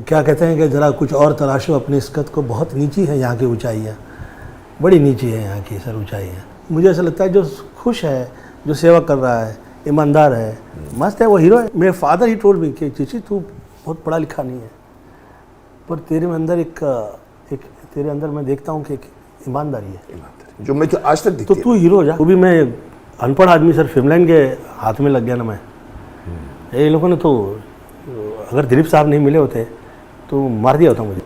क्या कहते हैं कि ज़रा कुछ और तराशो अपनी इस कद को, बहुत नीची है यहाँ की ऊंचाइयाँ, बड़ी नीची है यहाँ की सर ऊंचाइयाँ। मुझे ऐसा लगता है जो खुश है, जो सेवा कर रहा है, ईमानदार है, मस्त है, वो हीरो है। मेरे फादर ही टोल्ड मी कि चीची तू बहुत पढ़ा लिखा नहीं है, पर तेरे में अंदर एक तेरे अंदर मैं देखता हूँ कि एक ईमानदारी है, जो मैं आज तक दिखती तो तू हीरो हो जा। वो भी मैं अनपढ़ आदमी सर, फिल्म लाइन के हाथ में लग गया ना मैं। ये लोगों ने तो, अगर दिलीप साहब नहीं मिले होते तो मार दिया होता मुझे।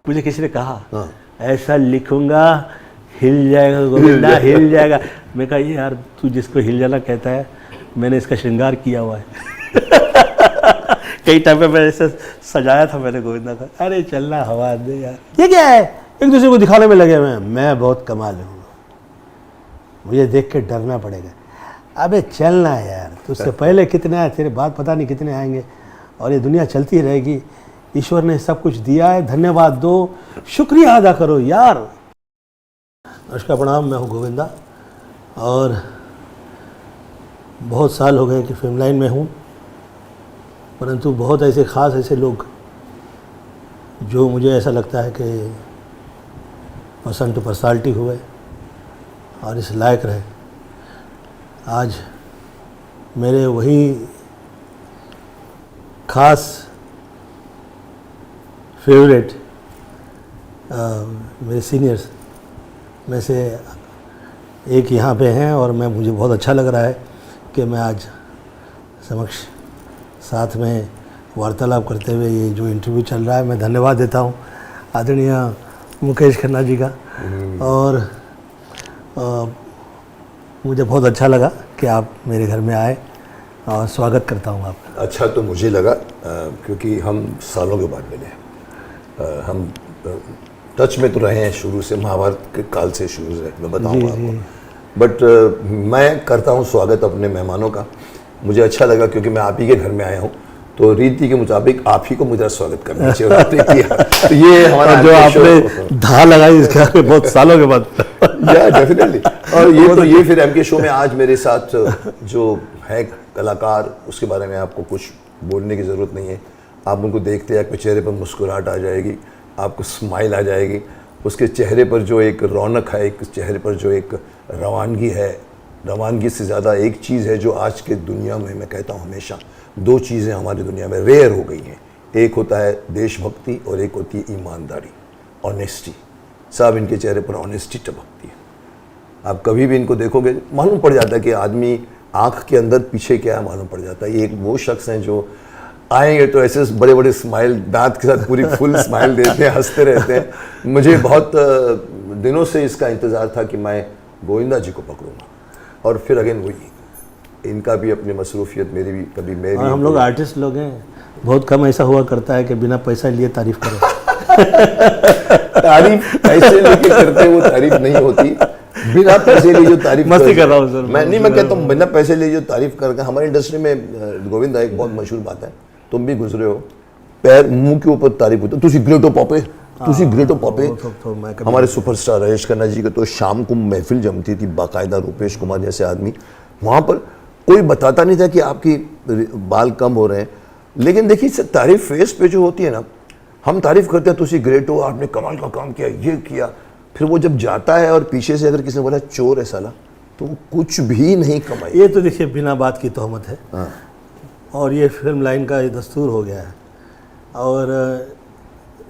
मुझे किसी ने कहा ऐसा लिखूंगा हिल जाएगा गोविंदा, हिल जाएगा। मैं कहा ये यार तू जिसको हिल जाना कहता है, मैंने इसका श्रृंगार किया हुआ है। कई टाइम पे मैंने ऐसे सजाया था मैंने गोविंदा का, अरे चलना हवा दे यार, ये क्या है, एक दूसरे को दिखाने में लगे हुए। मैं बहुत कमाल हूँ, मुझे देख के डरना पड़ेगा। अबे चलना यार, तुझसे पहले कितने आए, तेरे बाद पता नहीं कितने आएंगे, और ये दुनिया चलती रहेगी। ईश्वर ने सब कुछ दिया है, धन्यवाद दो, शुक्रिया अदा करो यार। नमस्कार प्रणाम, मैं हूँ गोविंदा, और बहुत साल हो गए कि फिल्म लाइन में हूँ, परंतु बहुत ऐसे ख़ास ऐसे लोग जो मुझे ऐसा लगता है कि पसंद टू पर्सनालिटी हुए और इस लायक रहे। आज मेरे वही ख़ास फेवरेट मेरे सीनियर्स में से एक यहाँ पे हैं, और मुझे बहुत अच्छा लग रहा है कि मैं आज समक्ष साथ में वार्तालाप करते हुए ये जो इंटरव्यू चल रहा है, मैं धन्यवाद देता हूँ आदरणीय मुकेश खन्ना जी का। और मुझे बहुत अच्छा लगा कि आप मेरे घर में आए, और स्वागत करता हूँ आपका। अच्छा तो मुझे लगा क्योंकि हम सालों के बाद मिले, हम टच में तो रहे हैं शुरू से, महाभारत के काल से शुरू से, मैं बताऊंगा आपको। बट मैं करता हूं स्वागत अपने मेहमानों का। मुझे अच्छा लगा क्योंकि मैं आप ही के घर में आया हूं, तो रीति के मुताबिक आप ही को मुझे स्वागत करना चाहिए। आपने किया तो ये हमारा जो आपने धा लगाई इसका बहुत सालों के बाद। या डेफिनेटली। और ये फिर एमके शो में आज मेरे साथ जो है कलाकार, उसके बारे में आपको कुछ बोलने की ज़रूरत नहीं है। आप उनको देखते हैं, आपके चेहरे पर मुस्कुराहट आ जाएगी, आपको स्माइल आ जाएगी, उसके चेहरे पर जो एक रौनक है, एक चेहरे पर जो एक रवानगी है, रवानगी से ज़्यादा एक चीज़ है जो आज के दुनिया में, मैं कहता हूँ हमेशा, दो चीज़ें हमारी दुनिया में रेयर हो गई हैं। एक होता है देशभक्ति और एक होती है ईमानदारी, ऑनेस्टी। साहब इनके चेहरे पर ऑनेस्टी टपकती है। आप कभी भी इनको देखोगे मालूम पड़ जाता है कि आदमी आँख के अंदर पीछे क्या है, मालूम पड़ जाता है। ये एक वो शख्स हैं जो आएंगे तो ऐसे बड़े बड़े स्माइल, दांत के साथ पूरी फुल स्माइल देते हैं, हंसते रहते हैं। मुझे बहुत दिनों से इसका इंतज़ार था कि मैं गोविंदा जी को पकड़ूंगा, और फिर अगेन वही, इनका भी अपनी मसरूफियत, मेरी भी कभी मेरी। हम लोग आर्टिस्ट लोग हैं, बहुत कम ऐसा हुआ करता है कि बिना पैसा लिए तारीफ करें। तारीफ पैसे लेके करते वो तारीफ नहीं होती, बिना पैसे लिए जो तारीफ मस्ती कर रहा हूँ सर मैं कहता हूँ बिना पैसे लिए जो तारीफ करके। हमारी इंडस्ट्री में गोविंदा एक बहुत मशहूर बात है, तुम भी गुजरे हो, पैर मुंह के ऊपर तारीफ होती है, तुसी ग्रेटो पॉपे, तुसी ग्रेटो पॉपे। हमारे सुपरस्टार राजेश खन्ना जी का तो शाम को महफिल जमती थी बाकायदा, रूपेश कुमार जैसे आदमी, वहाँ पर कोई बताता नहीं था कि आपकी बाल कम हो रहे हैं। लेकिन देखिए तारीफ फेस पे जो होती है ना, हम तारीफ करते हैं तुसी ग्रेट हो, आपने कमाल का काम किया, ये किया, फिर वो जब जाता है और पीछे से अगर किसी ने बोला चोर है साला, तो वो कुछ भी नहीं कमाई। ये तो देखिए बिना बात की तोहमत है। हाँ। और ये फिल्म लाइन का ये दस्तूर हो गया है। और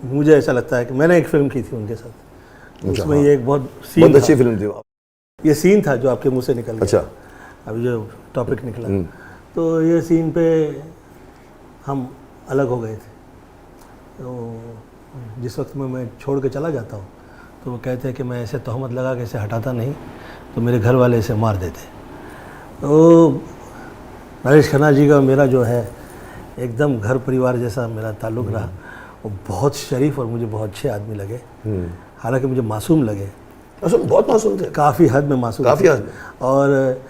मुझे ऐसा लगता है कि मैंने एक फिल्म की थी उनके साथ, उसमें ये एक बहुत अच्छी फिल्म थी। ये सीन था जो आपके मुंह से निकल गया। अच्छा। अभी जो टॉपिक निकला, तो ये सीन पे हम अलग हो गए थे। तो जिस वक्त में मैं छोड़ के चला जाता हूँ तो वो कहते हैं कि मैं ऐसे तोहमत लगा के इसे हटाता नहीं तो मेरे घर वाले इसे मार देते। तो राजेश खन्ना जी का मेरा जो है एकदम घर परिवार जैसा मेरा ताल्लुक़ रहा। वो बहुत शरीफ और मुझे बहुत अच्छे आदमी लगे, हालांकि मुझे मासूम लगे। बहुत मासूम थे, काफ़ी हद में मासूम, काफ़ी हद में। और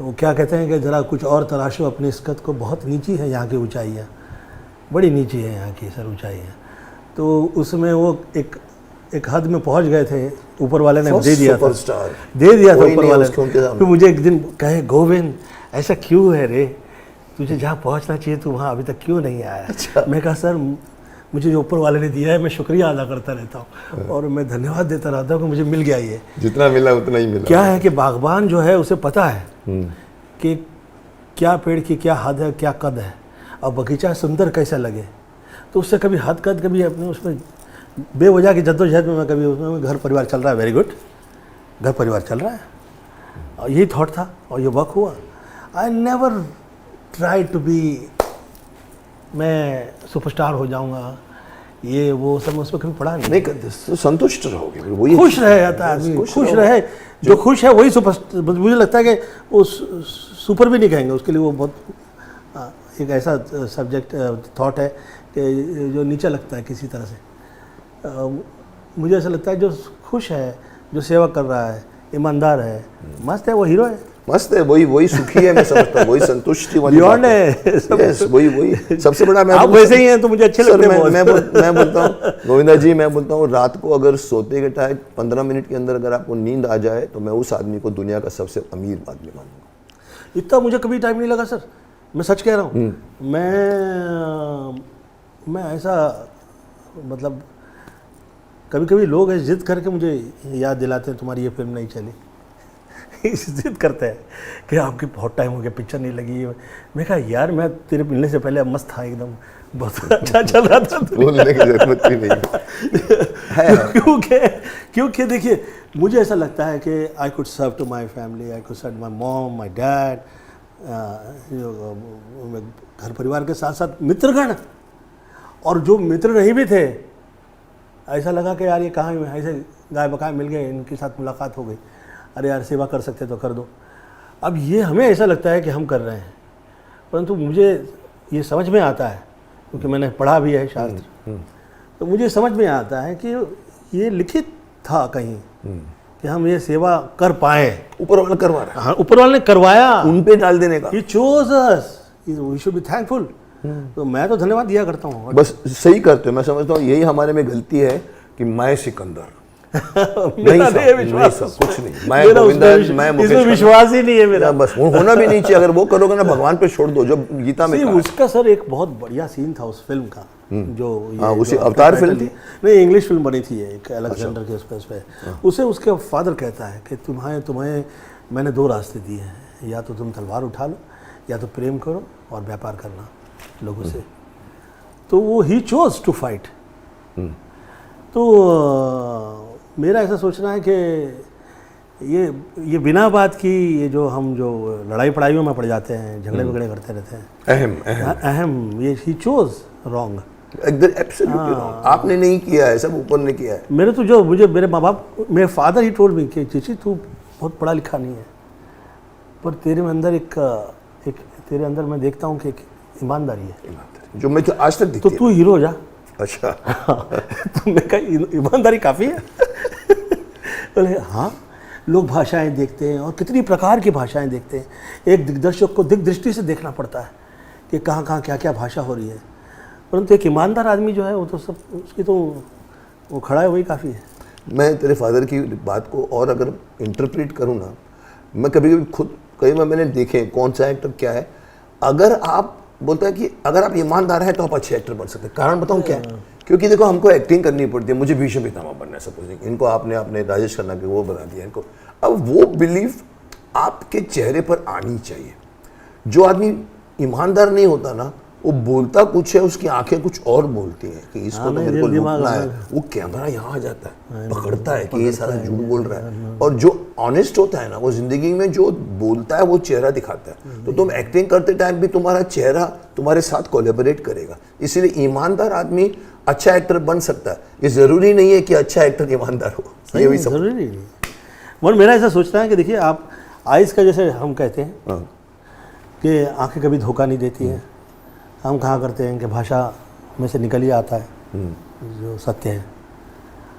वो क्या कहते हैं कि ज़रा कुछ और तराशो अपनी इस कद को, बहुत नीची है यहाँ की ऊंचाइयाँ, बड़ी नीची है यहाँ की सर ऊंचाइयाँ। तो उसमें वो एक हद में पहुँच गए थे, ऊपर वाले ने दे दिया था ऊपर वाले। फिर मुझे एक दिन कहे गोविंद ऐसा क्यों है रे, तुझे जहाँ पहुँचना चाहिए तू वहाँ अभी तक क्यों नहीं आया। अच्छा। मैं कहा सर मुझे जो ऊपर वाले ने दिया है मैं शुक्रिया अदा करता रहता हूँ और मैं धन्यवाद देता रहता हूँ कि मुझे मिल गया ये। जितना मिला उतना ही मिला। क्या है कि बागबान जो है उसे पता है कि क्या पेड़ की क्या हद है, क्या कद है, और बगीचा सुंदर कैसा लगे, तो उससे कभी हद कद कभी अपने उसमें बेवजह की जद्दोजहद में मैं कभी उसमें घर परिवार चल रहा है, वेरी गुड, घर परिवार चल रहा है, और यही थॉट था और ये वर्क हुआ। I never try to be मैं सुपरस्टार हो जाऊंगा, ये वो सब उसमें कभी पढ़ा नहीं। तो संतुष्ट रहोगे, वही खुश रह जाता है आदमी, खुश रहे, जो खुश है वही सुपर। मुझे लगता है कि वो सुपर भी नहीं कहेंगे उसके लिए, वो बहुत एक ऐसा सब्जेक्ट थॉट है कि जो नीचे लगता है किसी तरह से। मुझे ऐसा लगता है जो खुश है, जो सेवा कर रहा है, ईमानदार है, मस्त है, वो हीरो है, मस्त है, वही सुखी है, मैं समझता हूँ, वही संतुष्टि वाली बियॉन्ड है। यस, वही सबसे बड़ा। मैं आप वैसे ही हैं तो मुझे अच्छे लगते हैं। मैं बोलता हूँ गोविंदा जी, मैं बोलता हूँ रात को अगर सोते के टाइम 15 मिनट के अंदर अगर आपको नींद आ जाए तो मैं उस आदमी को दुनिया का सबसे अमीर आदमी मानूंगा। इतना मुझे कभी टाइम नहीं लगा सर, मैं सच कह रहा हूँ। मैं ऐसा मतलब कभी कभी लोग ऐसे जिद करके मुझे याद दिलाते हैं तुम्हारी ये फिल्म नहीं चली, जिद करते हैं कि आपकी बहुत टाइम हो गया पिक्चर नहीं लगी। मैं कहा यार मैं तेरे मिलने से पहले मस्त था, एकदम बहुत अच्छा चल रहा था, बोलने की जरूरत भी नहीं क्योंकि देखिए मुझे ऐसा लगता है कि I could serve to my family, I could serve my mom, my dad, घर परिवार के साथ साथ मित्रगण, और जो मित्र नहीं भी थे ऐसा लगा कि यार ये कहाँ ऐसे गाय बकाए मिल गए, इनके साथ मुलाकात हो गई, अरे यार सेवा कर सकते तो कर दो। अब ये हमें ऐसा लगता है कि हम कर रहे हैं, परंतु मुझे ये समझ में आता है क्योंकि मैंने पढ़ा भी है शास्त्र, तो मुझे समझ में आता है कि ये लिखित था कहीं कि हम ये सेवा कर पाए। ऊपर वाला करवा रहा है। हाँ, ऊपर वाले ने करवाया, उन पे डाल देने का। He chose us, we should be thankful। तो मैं तो धन्यवाद दिया करता हूँ। बस सही करते हो, मैं समझता हूँ यही हमारे में गलती है कि मैं सिकंदर नहीं सब कुछ नहीं, मैं गोविंदा, मैं मुकेश, इसमें विश्वास ही नहीं है मेरा। बस होना भी नहीं चाहिए, अगर वो करोगे ना भगवान पे छोड़ दो, जो गीता में उसका सर एक बहुत बढ़िया सीन था उस फिल्म का, जो उसी अवतार फिल्म थी, नहीं इंग्लिश फिल्म बनी थी एक अलेक्जेंडर के उस पे, उसे उसके फादर कहता है कि तुम्हें मैंने 2 रास्ते दिए हैं, या तो तुम तलवार उठा लो या तो प्रेम करो और व्यापार करना लोगों से। तो वो ही चोज टू फाइट। तो मेरा ऐसा सोचना है कि ये बिना बात की ये जो हम जो लड़ाई पढ़ाइयों में पड़ जाते हैं, झगड़े वगड़े करते रहते हैं, अहम ये he chose wrong, absolutely wrong. आपने नहीं किया है, सब ऊपर ने किया है। मेरे तो जो मेरे माँ बाप, मेरे फादर ही टोल्ड मी कि चीची तू बहुत पढ़ा लिखा नहीं है, पर तेरे में अंदर एक तेरे अंदर मैं देखता हूँ कि एक ईमानदारी है, जो मैं आज तक तो तू हीरो हो जा। अच्छा तुमने कहा ईमानदारी काफ़ी है। बोले हाँ, लोग भाषाएं देखते हैं और कितनी प्रकार की भाषाएं देखते हैं, एक दिग्दर्शक को दिग्दृष्टि से देखना पड़ता है कि कहाँ कहाँ क्या क्या भाषा हो रही है, परंतु एक ईमानदार आदमी जो है वो तो सब उसकी तो वो खड़ा है, वही काफ़ी है। मैं तेरे फादर की बात को और अगर इंटरप्रेट करूँ ना, मैं कभी कभी खुद कई बार मैंने देखे कौन सा एक्टर क्या है, अगर आप बोलता है कि अगर आप ईमानदार हैं तो आप अच्छे एक्टर बन सकते हैं। कारण बताऊँ क्या है? क्योंकि देखो हमको एक्टिंग करनी पड़ती है, मुझे भीष्म पितामह बनना है सपोजिंग, इनको आपने राजेश खन्ना के वो बना दिया इनको, अब वो बिलीफ आपके चेहरे पर आनी चाहिए। जो आदमी ईमानदार नहीं होता ना, वो बोलता कुछ है, उसकी आंखें कुछ और बोलती हैं कि इसको तो मेरे को लूटना है, वो कैमरा यहाँ आ जाता है, पकड़ता है कि ये सारा झूठ बोल रहा है। और जो ऑनेस्ट होता है ना, वो जिंदगी में जो बोलता है वो चेहरा दिखाता है। तो तुम एक्टिंग करते टाइम भी तुम्हारा चेहरा तुम्हारे साथ कोलैबोरेट करेगा। इसीलिए ईमानदार आदमी अच्छा एक्टर बन सकता है। ये जरूरी नहीं है कि अच्छा एक्टर ईमानदार हो, ये भी जरूरी नहीं। और मेरा ऐसा सोचता है कि देखिए आप आइस का जैसे हम कहते हैं कि आंखें कभी धोखा नहीं देती हैं, हम कहा करते हैं कि भाषा में से निकल ही आता है जो सत्य है,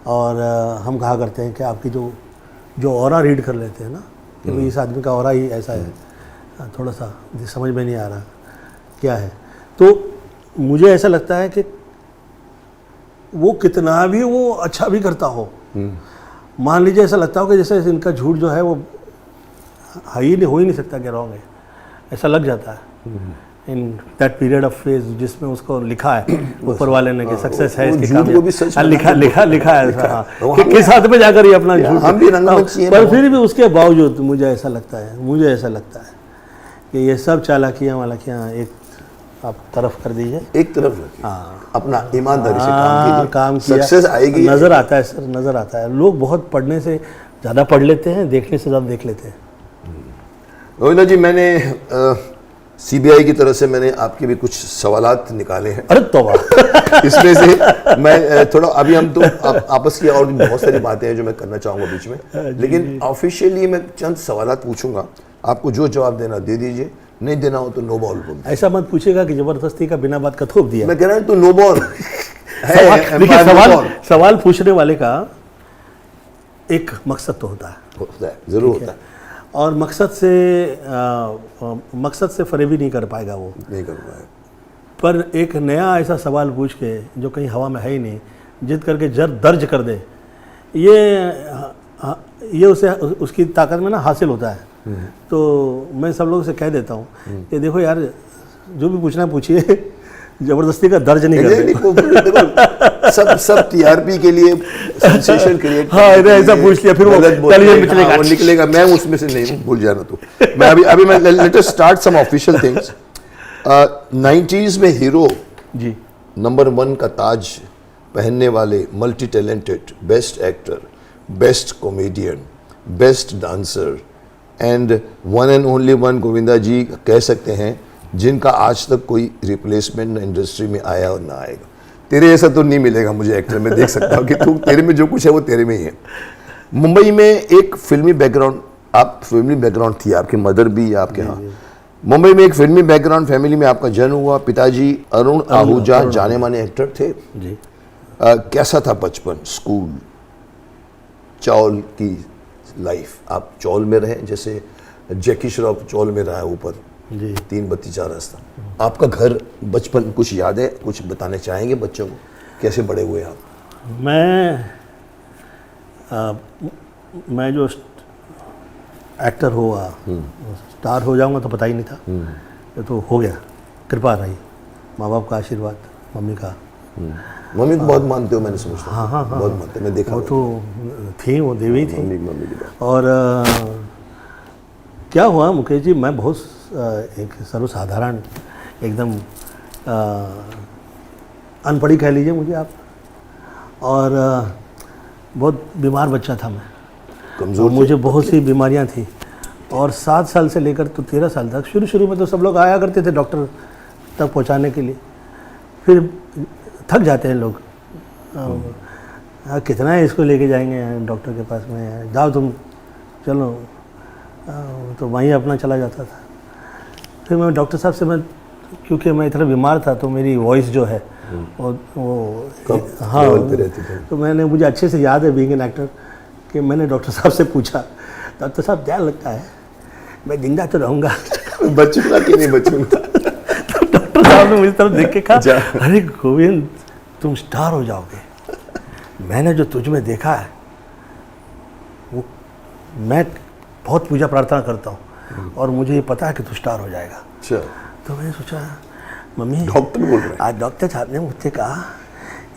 और हम कहा करते हैं कि आपकी जो ऑरा रीड कर लेते हैं ना कि इस आदमी का ऑरा ही ऐसा है, थोड़ा सा समझ में नहीं आ रहा क्या है। तो मुझे ऐसा लगता है कि वो कितना भी वो अच्छा भी करता हो, मान लीजिए ऐसा लगता हो कि जैसे इनका झूठ जो है वो हो ही नहीं सकता कि रॉन्ग है, ऐसा लग जाता है। In that period of phase जिसमें उसको लिखा है ऊपर वाले ने कि सक्सेस है वो इसकी झूठ को भी सच कामयाबी। लिखा है हाँ, वो कि हम- किस हद पे जाकर ये अपना झूठ, हम भी रंगमंच ही हैं पर ना। फिर भी उसके बावजूद मुझे ऐसा लगता है कि ये सब चालाकियाँ वालाकियाँ एक आप तरफ कर दीजिए। एक तरफ रखिए, अपना ईमानदारी से हाँ, काम किया सक्सेस आएगी। नज़र आता है सर, नज़र आता है। लोग बहुत पढ़ने से ज़्यादा पढ़ लेते हैं, देखने से ज़्यादा देख लेते हैं। गोविंदा जी, मैंने सीबीआई की तरफ से मैंने आपके भी कुछ सवालात निकाले हैं। अरे तौबा इसमें से मैं थोड़ा अभी हम तो आपस की और भी बहुत सारी बातें हैं जो मैं करना चाहूँगा बीच में, लेकिन ऑफिशियली मैं चंद सवालात पूछूंगा, आपको जो जवाब देना दे दीजिए, नहीं देना हो तो नो बॉल बोल दीजिए। ऐसा मत पूछेगा कि ज़बरदस्ती का बिना बात का थोप दिया। मैं कह रहा हूँ तो नो बॉल देखिए, सवाल पूछने वाले का एक मकसद तो होता है, जरूर होता है, और मकसद से फरेबी नहीं कर पाएगा वो। नहीं कर पाएगा। पर एक नया ऐसा सवाल पूछ के जो कहीं हवा में है ही नहीं, जिद करके दर्ज कर दे, ये उसे उसकी ताकत में ना हासिल होता है। तो मैं सब लोगों से कह देता हूँ कि देखो यार, जो भी पूछना पूछिए, ज़बरदस्ती का दर्ज नहीं करते। सब टीआरपी के लिए सेंसेशन क्रिएट, हाँ, ऐसा पूछ लिया फिर वो टेलीविजन में वो निकलेगा, मैं उसमें से नहीं हूँ, भूल जाना तो। मैं अभी मैं let us start some official things. 90s में हीरो जी नंबर 1 का ताज पहनने वाले multi talented best actor, best comedian, best dancer and one and only one Govinda ji कह सकते हैं, जिनका आज तक कोई रिप्लेसमेंट इंडस्ट्री में आया और ना आएगा। तेरे ऐसा तो नहीं मिलेगा मुझे एक्टर में, देख सकता हूँ कि तू तेरे में जो कुछ है वो तेरे में ही है। मुंबई में एक फिल्मी बैकग्राउंड, आप फिल्मी बैकग्राउंड थी, आपकी मदर भी आपके यहाँ। मुंबई में एक फिल्मी बैकग्राउंड फैमिली में आपका जन्म हुआ। पिताजी अरुण आहूजा जाने माने एक्टर थे जी। कैसा था बचपन, स्कूल, चौल की लाइफ? आप चौल में रहे, जैसे जैकी श्रॉफ चौल में रहा है ऊपर जी। 3 बत्ती 4 रास्ता। आपका घर बचपन कुछ याद है, कुछ बताने चाहेंगे बच्चों को, कैसे बड़े हुए आप? मैं जो एक्टर हुआ, स्टार हो जाऊंगा तो पता ही नहीं था। ये तो हो गया, कृपा रही, माँ बाप का आशीर्वाद, मम्मी का। मम्मी को बहुत मानते हो, मैंने समझता हूँ। हाँ, बहुत मानते, मैं देखा वो हुआ। तो थी, वो देवी थी। मम्मी की बात। और क्या हुआ मुकेश जी, मैं बहुत एक सर्वसाधारण एकदम अनपढ़ी कह लीजिए मुझे आप, और बहुत बीमार बच्चा था मैं, कमजोर थे? मुझे बहुत सी बीमारियां थी। और 7 साल से लेकर तो 13 साल तक, शुरू में तो सब लोग आया करते थे डॉक्टर तक पहुंचाने के लिए, फिर थक जाते हैं लोग, कितना है इसको लेके जाएंगे डॉक्टर के पास में, जाओ तुम चलो, तो वहीं अपना चला जाता था। फिर मैं डॉक्टर साहब से, मैं क्योंकि मैं इतना बीमार था तो मेरी वॉइस जो है वो हाँ, तो मुझे अच्छे से याद है बीइंग एन एक्टर कि मैंने डॉक्टर साहब से पूछा, डॉक्टर साहब क्या लगता है मैं जिंदा तो रहूँगा? बचूंगा कि नहीं बचूंगा? तो डॉक्टर साहब ने मुझे तरफ देख के कहा, अरे गोविंद तुम स्टार हो जाओगे, मैंने जो तुझ में देखा है वो, मैं बहुत पूजा प्रार्थना करता हूँ और मुझे ये पता है कि तू स्टार हो जाएगा। अच्छा। तो मैंने सोचा, मम्मी डॉक्टर बोल रहे हैं? आज डॉक्टर साहब ने मुझसे कहा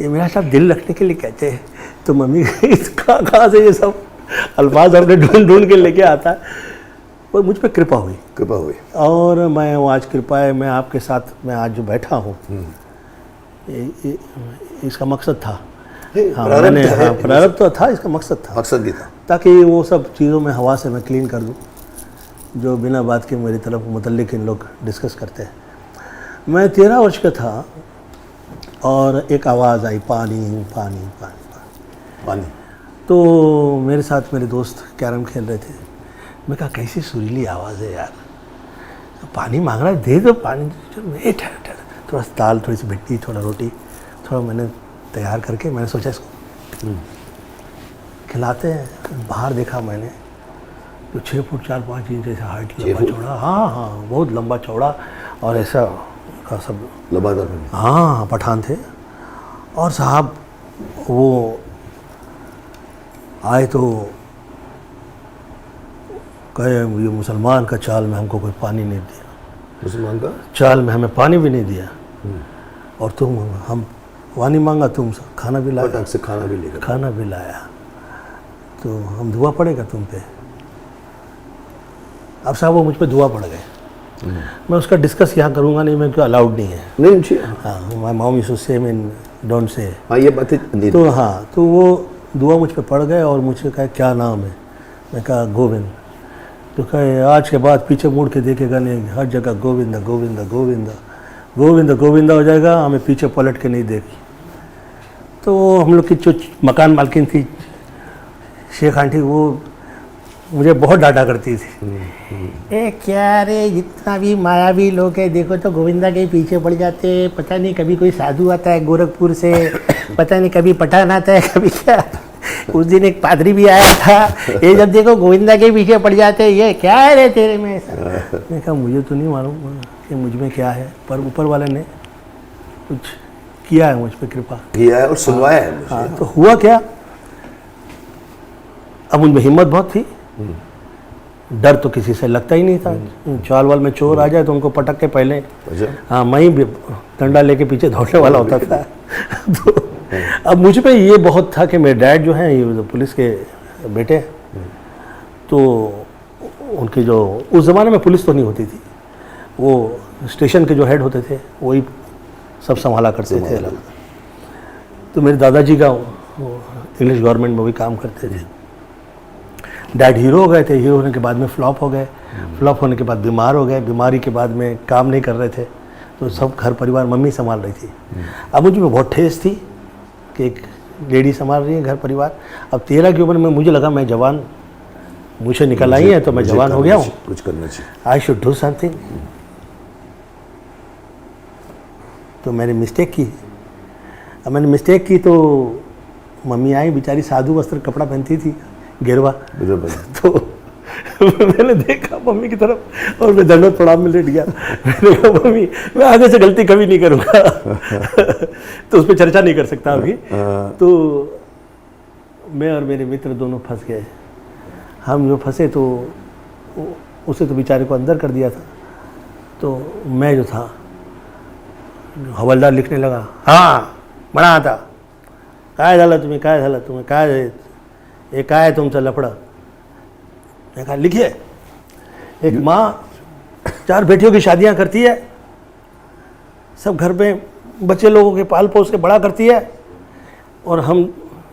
ये मेरा सब दिल रखने के लिए कहते हैं। तो मम्मी कहाँ से ये सब अल्फाज हमने ढूंढ के लेके आता है, और मुझ पर कृपा हुई। और मैं वो आज कृपा है, मैं आपके साथ मैं आज जो बैठा हूँ, इसका मकसद था। हाँ, मैंने प्रारंभ तो था, इसका मकसद भी था ताकि वो सब चीज़ों में हवा से मैं क्लीन कर दूँ जो बिना बात के मेरी तरफ मुतल्लिक इन लोग डिस्कस करते हैं। मैं 13 वर्ष का था और एक आवाज़ आई, पानी पानी पानी पानी। तो मेरे साथ मेरे दोस्त कैरम खेल रहे थे। मैं कहा कैसी सुरीली आवाज़ है यार, पानी मांग रहा है, दे दो पानी। थोड़ा दाल, थोड़ी सी मिट्टी, थोड़ा रोटी, थोड़ा मैंने तैयार करके मैंने सोचा इसको खिलाते हैं। बाहर देखा मैंने तो 6 फुट 4-5 इंच ऐसा हाइट, लंबा चौड़ा, हाँ बहुत लंबा चौड़ा, और ऐसा का सब लबादार, हाँ पठान थे। और साहब वो आए तो कहे ये मुसलमान का चाल में हमको कोई पानी नहीं दिया। मुसलमान का चाल में हमें पानी भी नहीं दिया, और तुम हम पानी मांगा, तुम खाना भी लाया, ढंग से खाना भी लेकर। खाना भी लाया, तो हम दुआ पड़ेगा तुम पे। अब साहब वो मुझ पे दुआ पड़ गए। मैं उसका डिस्कस यहाँ करूँगा नहीं, मैं, क्यों अलाउड नहीं है। नहीं जी, हाँ, माय मॉम यूज्ड टू से, मीन डोंट से। हाँ ये बातें नहीं। तो हाँ, तो वो दुआ मुझ पे पड़ गए और मुझसे कहा क्या नाम है। मैं कहा गोविंद। तो कहे आज के बाद पीछे मुड़ के देखेगा नहीं, हर जगह गोविंदा गोविंदा गोविंदा गोविंदा गोविंदा हो जाएगा, हमें पीछे पलट के नहीं देखी। तो हम लोग की जो मकान मालकिन थी शेख आंटी, वो मुझे बहुत डांटा करती थी। ए क्या रे, जितना भी मायावी लोग है, देखो तो गोविंदा के पीछे पड़ जाते। पता नहीं कभी कोई साधु आता है गोरखपुर से, पता नहीं कभी पठान आता है, कभी क्या। उस दिन एक पादरी भी आया था, ये जब देखो गोविंदा के पीछे पड़ जाते, ये क्या है रे तेरे में ऐसा। मैंने कहा मुझे तो नहीं मालूम कि मुझ में क्या है, पर ऊपर वाले ने कुछ किया है मुझ पर, कृपा किया है और सुनवाया है मुझे। हाँ, तो हुआ क्या, अब उनमें हिम्मत बहुत थी, डर तो किसी से लगता ही नहीं था। चाल वाल में चोर आ जाए तो उनको पटक के पहले, हाँ, मैं ही डंडा लेके पीछे दौड़ने वाला होता था। तो अब मुझ पे ये बहुत था कि मेरे डैड जो हैं, ये पुलिस के बेटे हैं, तो उनकी जो उस ज़माने में पुलिस तो नहीं होती थी, वो स्टेशन के जो हेड होते थे वही सब संभाला करते थे अलग। तो मेरे दादाजी का इंग्लिश गवर्नमेंट में भी काम करते थे। डैड हीरो हो गए थे, हीरो होने के बाद में फ्लॉप हो गए, फ्लॉप होने के बाद बीमार हो गए, बीमारी के बाद में काम नहीं कर रहे थे, तो सब घर परिवार मम्मी संभाल रही थी। अब मुझे में बहुत ठेस थी कि एक लेडी संभाल रही है घर परिवार। अब 13 की उम्र में मुझे लगा मैं जवान, मुझे निकल आई है तो मैं जवान हो गया हूँ, कुछ करना चाहिए, आई शुड डू समथिंग। तो मैंने मिस्टेक की। अब मैंने मिस्टेक की तो मम्मी आई, बेचारी साधु वस्त्र कपड़ा पहनती थी, गिरवा। तो मैंने देखा मम्मी की तरफ और मैं दंडवत प्रणाम में लेट गया। मैंने कहा मम्मी मैं आगे से गलती कभी नहीं करूँगा। तो उस पर चर्चा नहीं कर सकता अभी। तो मैं और मेरे मित्र दोनों फंस गए। हम जो फंसे तो उसे तो बेचारे को अंदर कर दिया था। तो मैं जो था हवलदार लिखने लगा, हाँ बना था, काय झालं तुम्हें, काय झालं तुम्हें, काय ये काय है तुमचा लफड़ा। मैं कहा लिखिए, एक माँ 4 बेटियों की शादियाँ करती है, सब घर में बच्चे लोगों के पाल पोस के बड़ा करती है, और हम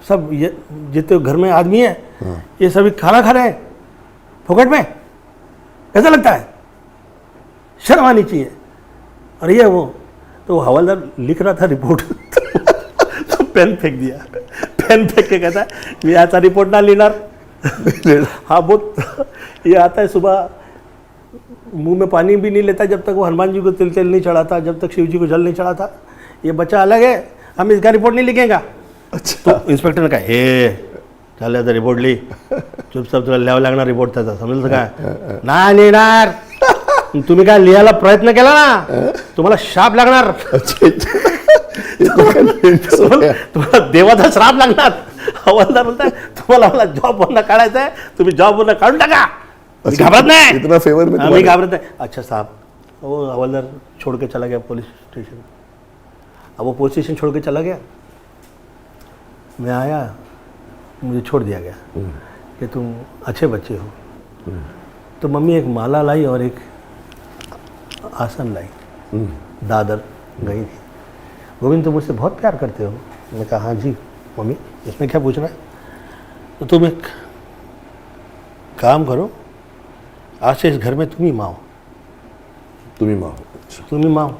सब ये जितने घर में आदमी हैं ये सभी खाना खा रहे हैं फोकट में, कैसा लगता है, शर्म आनी चाहिए। और ये वो तो हवलदार लिख रहा था रिपोर्ट। तो पेन फेंक दिया, पेन फेंक के कहता है मी आता रिपोर्ट ना लेणार। हाँ बहुत ये आता है, सुबह मुंह में पानी भी नहीं लेता जब तक वो हनुमान जी को तिल तेल नहीं चढ़ाता, जब तक शिव जी को जल नहीं चढ़ाता। ये बच्चा अलग है, हम इसका रिपोर्ट नहीं लिखेगा। अच्छा। तो इंस्पेक्टर ने कहा हे चल आता रिपोर्ट ली, चुपचाप तुला लिहावं लागणार रिपोर्ट त्याचा, समजलं का ना लिहिणार, तुम्ही काय लिहायला प्रयत्न केला ना तुम्हाला शाप लागणार। तुम्हाला देवाचा श्राप लागणार। हवालदार बोलताय तुम्हाला मला जॉब वरनं काढायचं आहे, तुम्ही जॉब वरनं काढून टाका, मी घाबरत नाही, इतना फेवर में मी घाबरत नाही। अच्छा साहब, वो हवलदार छोड़ के चला गया पुलिस स्टेशन। अब वो पुलिस स्टेशन छोड़ के चला गया, मैं आया, मुझे छोड़ दिया गया कि तुम अच्छे बच्चे हो। तो मम्मी एक माला लाई और एक आसन लाई, दादर गई थी। गोविंद तुम मुझसे बहुत प्यार करते हो। मैंने कहा हाँ जी मम्मी, इसमें क्या पूछना है। तो तुम एक काम करो, आज से इस घर में तुम ही माँ हो। तुम ही माँ हो? अच्छा। तुम ही माँ हो,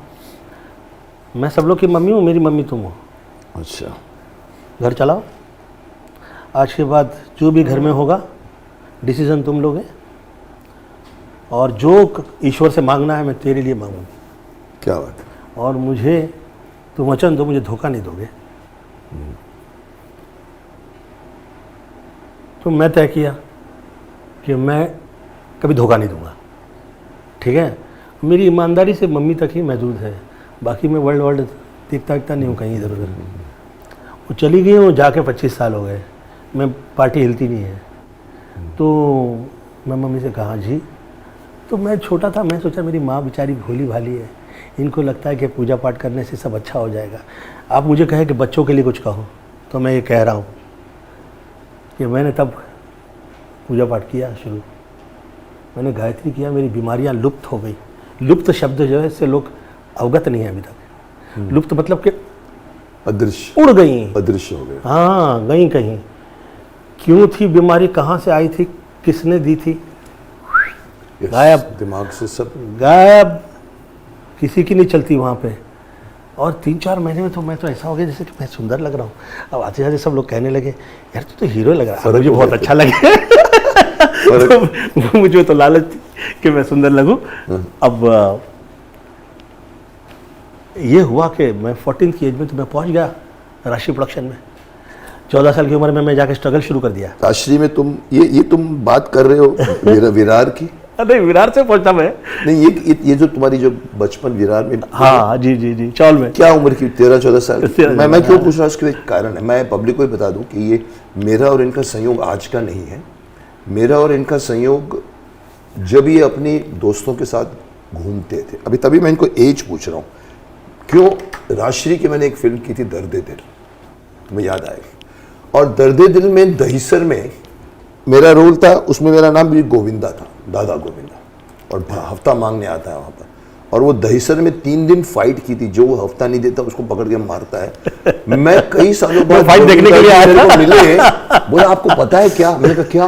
मैं सब लोग की मम्मी हूँ, मेरी मम्मी तुम हो। अच्छा। घर चलाओ, आज के बाद जो भी घर में होगा डिसीजन तुम लोगे, और जो ईश्वर से मांगना है मैं तेरे लिए मांगूंगी। क्या बात है। और मुझे तुम वचन दो, मुझे धोखा नहीं दोगे। तो मैं तय किया कि मैं कभी धोखा नहीं दूंगा, ठीक है। मेरी ईमानदारी से मम्मी तक ही महदूद है, बाकी मैं वर्ल्ड देखता नहीं हूँ कहीं इधर उधर। वो चली गई हूँ, जाके 25 साल हो गए, मैं पार्टी हिलती नहीं है। तो मैं मम्मी से कहा जी तो मैं छोटा था, मैं सोचा मेरी माँ बेचारी भोली भाली है, इनको लगता है कि पूजा पाठ करने से सब अच्छा हो जाएगा। आप मुझे कहें कि बच्चों के लिए कुछ कहो, तो मैं ये कह रहा हूँ कि मैंने तब पूजा पाठ किया शुरू, मैंने गायत्री किया, मेरी बीमारियाँ लुप्त हो गई। लुप्त शब्द जो है इससे लोग अवगत नहीं है अभी तक। लुप्त मतलब कि अदृश्य, उड़ गई, अदृश्य हो गए। हाँ, गई कहीं। क्यों थी बीमारी, कहाँ से आई थी, किसने दी थी, गायब, दिमाग से सब गायब, किसी की नहीं चलती वहाँ पे। और 3-4 महीने में तो मैं तो ऐसा हो गया जैसे कि मैं सुंदर लग रहा हूँ। अब आते जाते सब लोग कहने लगे यार तू तो हीरो लग रहा है, मुझे बहुत अच्छा लगे। तो मुझे तो लालच थी कि मैं सुंदर लगूं। अब ये हुआ कि मैं 14 की एज में तो मैं पहुंच गया राशि प्रोडक्शन में। 14 साल की उम्र में मैं जाके स्ट्रगल शुरू कर दिया। राशि में तुम ये तुम बात कर रहे हो विरार की? नहीं, विरार से पहुंचा मैं। नहीं, ये जो तुम्हारी जो बचपन विरार में, हाँ जी, चौल में। क्या उम्र की? 13-14 साल। मैं क्यों पूछ रहा हूँ, उसके एक कारण है। मैं पब्लिक को ही बता दूं कि ये मेरा और इनका संयोग आज का नहीं है। मेरा और इनका संयोग जब ये अपने दोस्तों के साथ घूमते थे, अभी तभी मैं इनको एज पूछ रहा हूँ। क्यों? राजश्री की मैंने एक फिल्म की थी दर्द दिल, तुम्हें याद आएगा। और दर्द दिल में दहीसर में मेरा रोल था, उसमें मेरा नाम भी गोविंदा था, दादा गोविंदा। और हफ्ता मांगने आता है वहाँ पर, और वो दहीसर में 3 दिन फाइट की थी। जो हफ्ता नहीं देता उसको पकड़ के मारता है। मैं कई सालों बाद फाइट देखने के लिए आया था। मिले, बोला आपको पता है क्या? मैंने कहा क्या?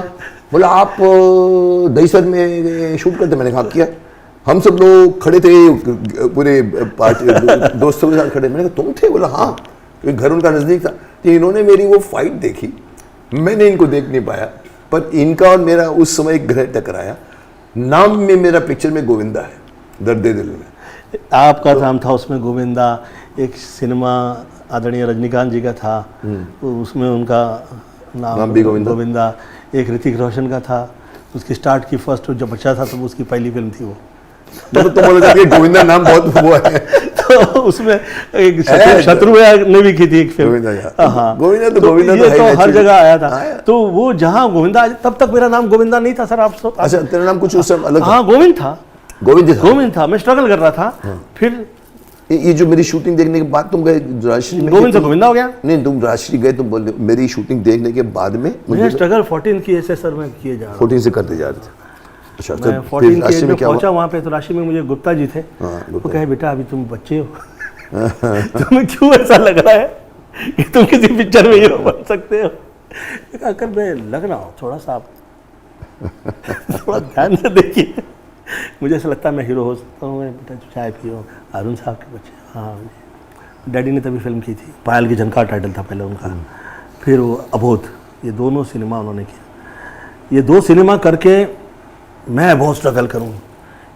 बोला आप दहीसर में शूट करते। मैंने कहा किया। हम सब लोग खड़े थे, पूरे पार्टी दोस्तों के साथ खड़े। मैंने कहा तुम थे? बोला हाँ, क्योंकि घर उनका नज़दीक था। तो इन्होंने मेरी वो फाइट देखी, मैंने इनको देख नहीं पाया, पर इनका और मेरा उस समय एक ग्रह टकराया। नाम में मेरा पिक्चर में गोविंदा है, दर्द दिल में। आपका नाम था उसमें गोविंदा। एक सिनेमा आदरणीय रजनीकांत जी का था, तो उसमें उनका नाम भी गोविंदा। एक ऋतिक रोशन का था, उसकी स्टार्ट की फर्स्ट जब बच्चा था तो उसकी पहली फिल्म थी वो। तो बोला कि गोविंदा नाम बहुत वो है। तो उसमें एक शत्रु ने भी की थी एक फिल्म। गोविंदा तो ये तो हर जगह आया था। तो वो जहाँ गोविंदा, तब तक मेरा नाम गोविंदा नहीं था सर। आप अच्छा, तेरा नाम कुछ उस समय अलग? हाँ, गोविंद था। गोविंद था। मैं स्ट्रगल कर रहा था। फिर ये जो मेरी शूटिंग देखने के बाद तुम गए राजश्री में, गोविंद से गोविंदा हो गया। नहीं, तुम राजश्री गए, तुम बोल मेरी शूटिंग देखने के बाद में मुझे स्ट्रगल 14 की एसएसआर में किए जा रहा। 14 से करते जा रहे थे। अच्छा, मैं 14 की एज में पहुंचा वहाँ पे, तो राशि में मुझे गुप्ता जी थे। वो कहे बेटा अभी तुम बच्चे हो, तुम्हें क्यों ऐसा लग रहा है कि तुम किसी पिक्चर में हीरो बन सकते हो? अगर मैं लग रहा हूँ थोड़ा सा, आप थोड़ा ध्यान से देखिए, मुझे ऐसा लगता है मैं हीरो हो सकता हूँ। मैं बेटा चाय पियो, अरुण साहब के बच्चे। हाँ, डैडी ने तभी फिल्म की थी, पायल की झनकार टाइटल था पहले उनका। फिर वो अबोध, ये दोनों सिनेमा उन्होंने किया। ये 2 सिनेमा करके मैं बहुत स्ट्रगल करूँ,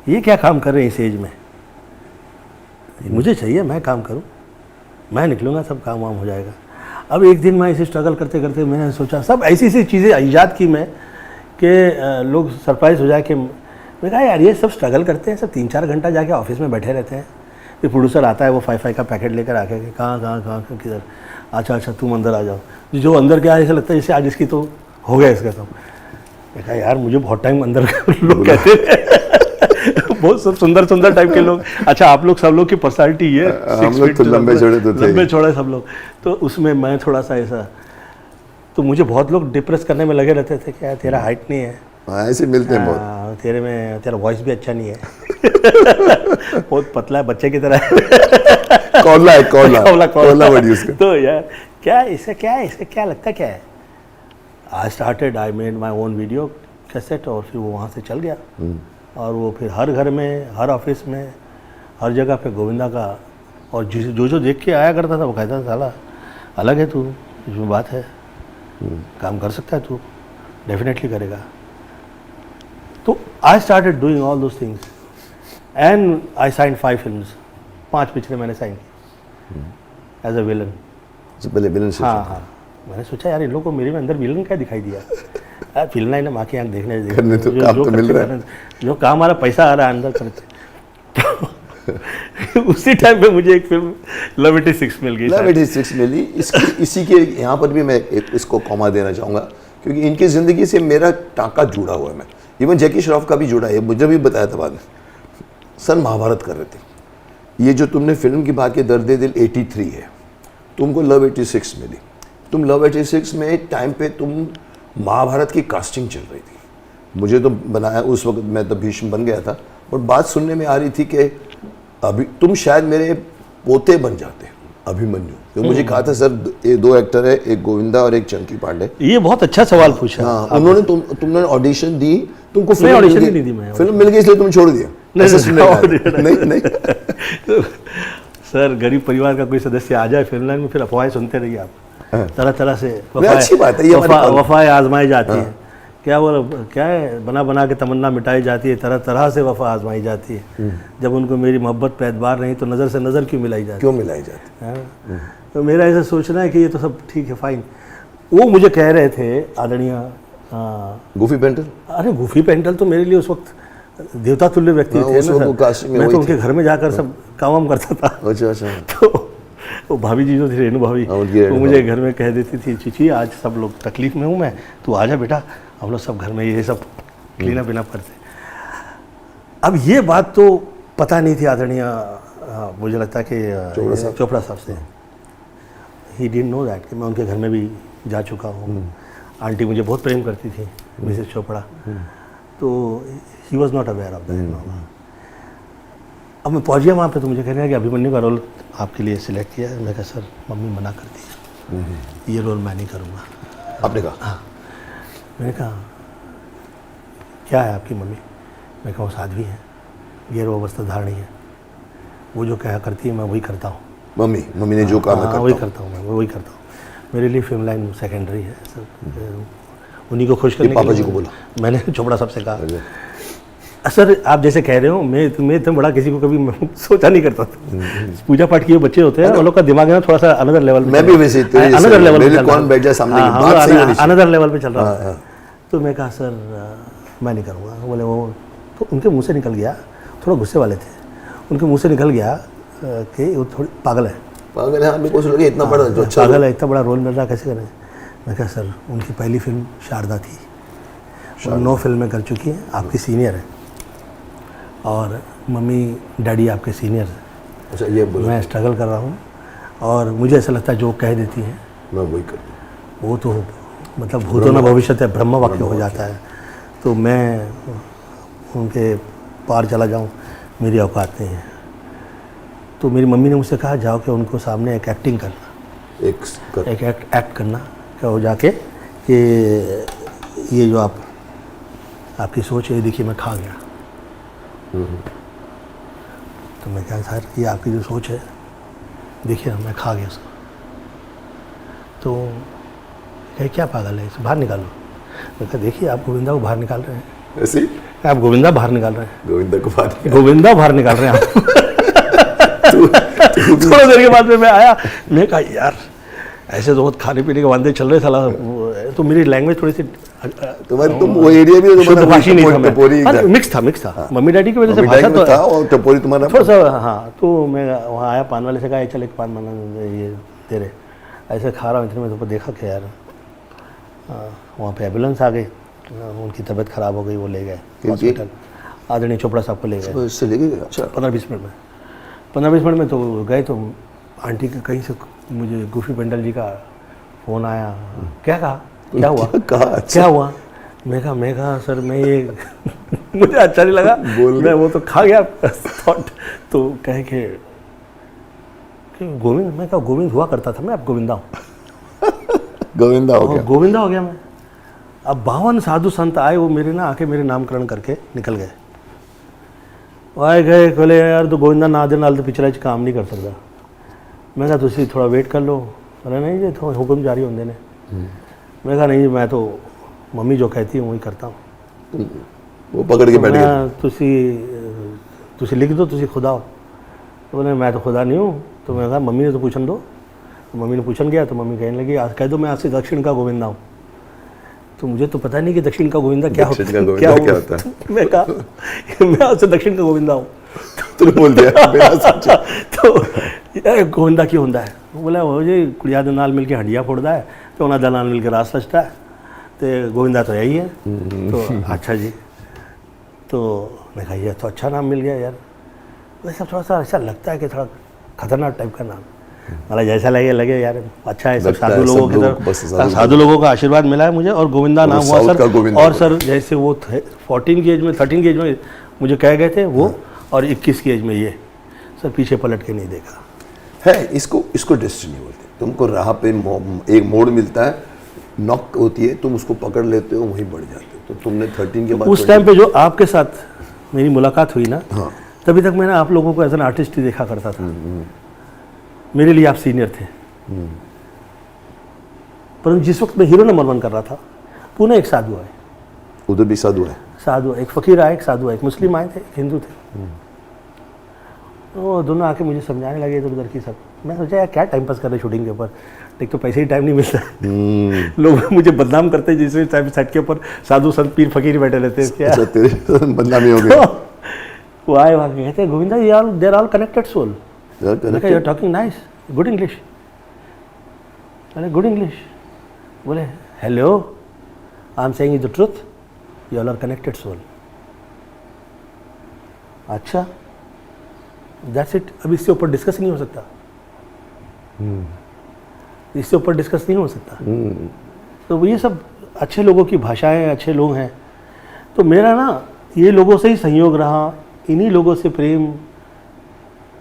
ये क्या काम कर रहे हैं इस एज में, मुझे चाहिए मैं काम करूँ, मैं निकलूँगा, सब काम वाम हो जाएगा। अब एक दिन मैं इसे स्ट्रगल करते करते मैंने सोचा, सब ऐसी ऐसी चीज़ें ईजाद की मैं कि लोग सरप्राइज हो जाए कि मैं कहा यार ये सब स्ट्रगल करते हैं, सब 3-4 घंटा जाके ऑफिस में बैठे रहते हैं। फिर प्रोड्यूसर आता है, वो 5 का पैकेट लेकर आके कहाँ किधर, अच्छा तुम अंदर आ जाओ। जो अंदर क्या ऐसा लगता है जैसे आज इसकी तो हो गया इसका सब। मैं कहा यार मुझे बहुत टाइम अंदर लोग कहते हैं बहुत सब सुंदर टाइप के लोग। अच्छा, आप लोग सब लोग की पर्सनालिटी ये हम लोग तो लंबे चौड़े सब लोग, तो उसमें मैं थोड़ा सा ऐसा, तो मुझे बहुत लोग डिप्रेस करने में लगे रहते थे कि यार तेरा हाइट नहीं है। ऐसे मिलते हैं बहुत। तेरा वॉइस भी अच्छा नहीं है। बहुत पतला है, बच्चे की तरह। कोला वर्ड यूज कर। तो यार क्या इससे क्या लगता क्या है? I made my own video cassette, और फिर वो वहाँ से चल गया। और वो फिर हर घर में, हर ऑफिस में, हर जगह पे गोविंदा का, और जो देख के आया करता था वो कहता था साला अलग है तू, इसमें बात है, काम कर सकता है तू, डेफिनेटली करेगा। तो I started doing all those things and I sign 5 films, 5 पिक्चरें मैंने साइन की एज अ विलन। पहले विलन से? हाँ, मैंने सोचा यार इन लोगों को मेरे में अंदर विलन क्या दिखाई दिया यार, फिल्म लाइन माँ की आँख देखने तो काम तो मिल रहा है, जो काम आ रहा, पैसा आ रहा है अंदर करते। उसी टाइम पे मुझे एक फिल्म लव 86 मिल गई। लव 86 मिली। इसी के यहाँ पर भी मैं इसको कॉमा देना चाहूँगा, क्योंकि इनकी ज़िंदगी से मेरा टाँका जुड़ा हुआ है। मैं इवन जैकी श्रॉफ का भी जुड़ा है, मुझे भी बताया था बाद में। सर महाभारत कर रहे थे। ये जो तुमने फिल्म की बात की दर्द दिल 83 है, तुमको लव 86 मिली। तुम लव 86 में टाइम पे तुम महाभारत की कास्टिंग चल रही थी। मुझे तो बनाया उस वक्त, मैं तो भीष्म बन गया था, और बात सुनने में आ रही थी कि अभी तुम शायद मेरे पोते बन जाते अभिमन्यु। तो मुझे कहा था सर ये 2 एक्टर है, एक गोविंदा और एक चंकी पांडे। ये बहुत अच्छा सवाल पूछा। हाँ, उन्होंने तुमने ऑडिशन दी, तुमको नहीं, ऑडिशन नहीं दी मैं। फिल्म मिल गई इसलिए तुम छोड़ दिया? नहीं सर, गरीब परिवार का कोई सदस्य आ जाए फिल्म लाइन में, फिर अफवाहें सुनते रहिए आप। तरह तरह से अच्छी बात है, ये वफाएं आजमाई जाती हैं। क्या है, बना बना के तमन्ना मिटाई जाती है, तरह तरह से वफा आजमाई जाती है। जब उनको मेरी मोहब्बत पे एतबार नहीं तो नज़र से नज़र क्यों मिलाई जाती है? तो मेरा ऐसा सोचना है कि ये तो सब ठीक है, फाइन। वो मुझे कह रहे थे आदरणीय गूफी पेंटल। अरे गूफी पेंटल तो मेरे लिए उस वक्त देवता तुल्य व्यक्ति थे ना सर। मैं तो उनके घर में जाकर सब काम करता था। अच्छा। तो वो भाभी जी जो थी, रेणु भाभी, वो मुझे घर में कह देती थी, चीची आज सब लोग तकलीफ में हूँ मैं, तू आ जा बेटा, हम लोग सब घर में ये सब क्लीन अप करते। अब ये बात तो पता नहीं थी आदरणीय, मुझे लगता है कि चोपड़ा साहब से। ही डिडंट नो दैट कि मैं उनके घर में भी जा चुका हूँ। आंटी मुझे बहुत प्रेम करती थी, मिसेस चोपड़ा। तो he was not aware of that. अब मैं पहुँच गया वहाँ पे, तो मुझे कह रहे हैं कि अभिमन्यु का रोल आपके लिए सिलेक्ट किया है। मैं कहा सर मम्मी मना कर दी, ये रोल मैं नहीं करूँगा। आपने कहा? हाँ। मैंने कहा क्या है आपकी मम्मी? मैं कहा वो साध्वी है, गैर अवस्था धारणी है, वो जो कहा करती है मैं वही करता हूँ। मम्मी ने जो कहा मैं वही करता हूँ, मैं वही करता हूँ। मेरे लिए फिल्म लाइन सेकेंडरी है सर। उन्हीं को खुश करने पापा जी को बोला मैंने, चोपड़ा साहब से कहा। सर आप जैसे कह रहे हो, मैं इतना बड़ा किसी को कभी सोचा नहीं करता था। पूजा पाठ किए बच्चे होते हैं, उन लोग का दिमाग है ना थोड़ा सा अनदर लेवल पे। मैं भी वैसे अनदर लेवल पे कौन बैठ जाए सामने, बात सही होनी चाहिए, अनदर लेवल पे चल रहा है। तो मैं कहा सर मैं नहीं करूँगा। बोले वो तो उनके मुँह से निकल गया, थोड़ा गुस्से वाले थे, उनके मुँह से निकल गया कि वो थोड़ी पागल है। पागल है, मेरे को लगे इतना बड़ा जो अच्छा पागल है, इतना बड़ा रोल मिल रहा कैसे करें? मैं कहा सर उनकी पहली फिल्म शारदा थी, 9 फिल्में कर चुकी हैं, आपकी सीनियर है, और मम्मी डैडी आपके सीनियर हैं। अच्छा, ये मैं स्ट्रगल कर रहा हूँ, और मुझे ऐसा लगता है जो कह देती हैं मैं वही कर, वो तो मतलब भूतो न भविष्यत है, ब्रह्म वाक्य हो जाता है। तो मैं उनके पार चला जाऊँ, मेरी औकात नहीं है। तो मेरी मम्मी ने मुझसे कहा जाओ कि उनको सामने एक एक्टिंग करना, एक एक्ट करना, क्या हो जाके कि ये जो आपकी सोच है, देखिए मैं खा गया। तो मैं कहा सर ये आपकी जो सोच है, देखिए मैं खा गया उसको। तो कहे क्या पागल है, इसे बाहर निकालो। मैं कहा देखिए आप गोविंदा को बाहर निकाल रहे हैं। ऐसे आप गोविंदा बाहर निकाल रहे हैं, गोविंदा बाहर निकाल रहे हैं आप। थोड़ा देर के बाद में मैं आया, मैं कहा यार ऐसे तो बहुत खाने पीने के वादे चल रहे थे, तो मेरी लैंग्वेज थोड़ी सी तुम वो एरिया भी शुद्ध भाषी नहीं था, मिक्स था। मम्मी डैडी की वजह से भाषा तो था, और टपोरी तुम्हारा थोड़ा सा। हाँ, तो मैं वहाँ आया, पान वाले से कहा चल एक पान माना ये दे रहे, ऐसे खा रहा हूँ। इतने में तो देखा कि यार वहाँ पे एम्बुलेंस आ गई, उनकी तबीयत ख़राब हो गई, वो ले गए हॉस्पिटल। आदरणीय चोपड़ा साहब को ले गए। इससे ले गए? अच्छा, 15-20 मिनट में 15-20 मिनट में तो गए। तो आंटी के कहीं से मुझे गूफी पेंडल जी का फ़ोन आया, क्या कहा, क्या हुआ, क्या हुआ? मैं कहा सर मैं ये मुझे अच्छा नहीं लगा, मैं वो तो खा गया थॉट। तो कहे कि गोविंद, मैं कहा गोविंद हुआ करता था मैं, अब गोविंदा हूँ। गोविंदा हो गया, गोविंदा हो गया मैं। अब 52 साधु संत आए, वो मेरे ना आके मेरे नामकरण करके निकल गए। आए गए, बोले यार तो गोविंदा ना दे नाल तो पिछला काम नहीं कर सकता। मैं कहा तुसी थोड़ा वेट कर लो। अरे नहीं जी थोड़ा हुक्म जारी होंगे ने। मैं कहा नहीं मैं तो मम्मी जो कहती है वही करता हूँ। वो पकड़ के बैठ गया, तुसी लिख दो, तुसी खुदा हो। तो बोले मैं तो खुदा नहीं हूँ। तो मैं कहा मम्मी ने तो पूछन दो। तो मम्मी ने पूछन गया, तो मम्मी कहने लगी आज कह दो मैं आज से दक्षिण का गोविंदा हूँ। तो मुझे तो पता नहीं कि दक्षिण का गोविंदा क्या होता है, क्या होता है। मैं कहा मैं आज से दक्षिण का गोविंदा हूँ। तूने बोल दिया। तो गोविंदा क्यों होता है? बोला वो जी कुड़िया दे नाल मिल के हड्डियाँ फोड़ता है, तो उन्होंने दे नाल मिल के रास रचता है, तो गोविंदा तो यही है। तो अच्छा जी, तो मैं कहा ये तो अच्छा नाम मिल गया यार, वैसा थोड़ा सा ऐसा लगता है कि थोड़ा खतरनाक टाइप का नाम, मतलब जैसा लगे यार अच्छा है, सब साधु लोगों की तरफ, साधु लोगों का आशीर्वाद मिला है मुझे, और गोविंदा नाम हुआ सर। और सर जैसे वो 14 की एज में 13 की एज में मुझे कह गए थे वो, और 21 की एज में ये, सर पीछे पलट के नहीं देखा है। इसको डेस्टिनी बोलते हैं। तुमको राह पे एक मोड़ मिलता है, नॉक होती है, तुम उसको पकड़ लेते हो, वहीं बढ़ जाते हो। तो तुमने 13 के बाद उस टाइम पे जो आपके साथ मेरी मुलाकात हुई ना, हाँ, तभी तक मैंने आप लोगों को एज एन आर्टिस्ट ही देखा करता था। मेरे लिए आप सीनियर थे, परंतु जिस वक्त मैं हीरो नंबर 1 कर रहा था, पुणे एक साधु आए, उधर भी साधु है, साधु एक फ़कीर आए, एक साधु आए, एक मुस्लिम आए थे, एक हिंदू थे। वो दोनों आके मुझे समझाने लगे इधर उधर की सब। मैं सोचा यार क्या टाइम पास कर रहे शूटिंग के ऊपर, एक तो पैसे ही टाइम नहीं मिलता है। लोग मुझे बदनाम करते हैं जिस टाइम सेट के ऊपर साधु संत पीर फकीर बैठे रहते हैं। क्या तेरे बदनामी हो गई। वो आए वहाँ के कहते हैं Govinda they are all connected soul. You are talking nice, good English. अरे गुड इंग्लिश, बोले hello I am saying the truth, you all are connected soul. अच्छा दैट्स इट, अब इससे ऊपर डिस्कस नहीं हो सकता, इससे ऊपर डिस्कस नहीं हो सकता। तो ये सब अच्छे लोगों की भाषाएं, अच्छे लोग हैं। तो मेरा ना ये लोगों से ही संयोग रहा, इन्हीं लोगों से प्रेम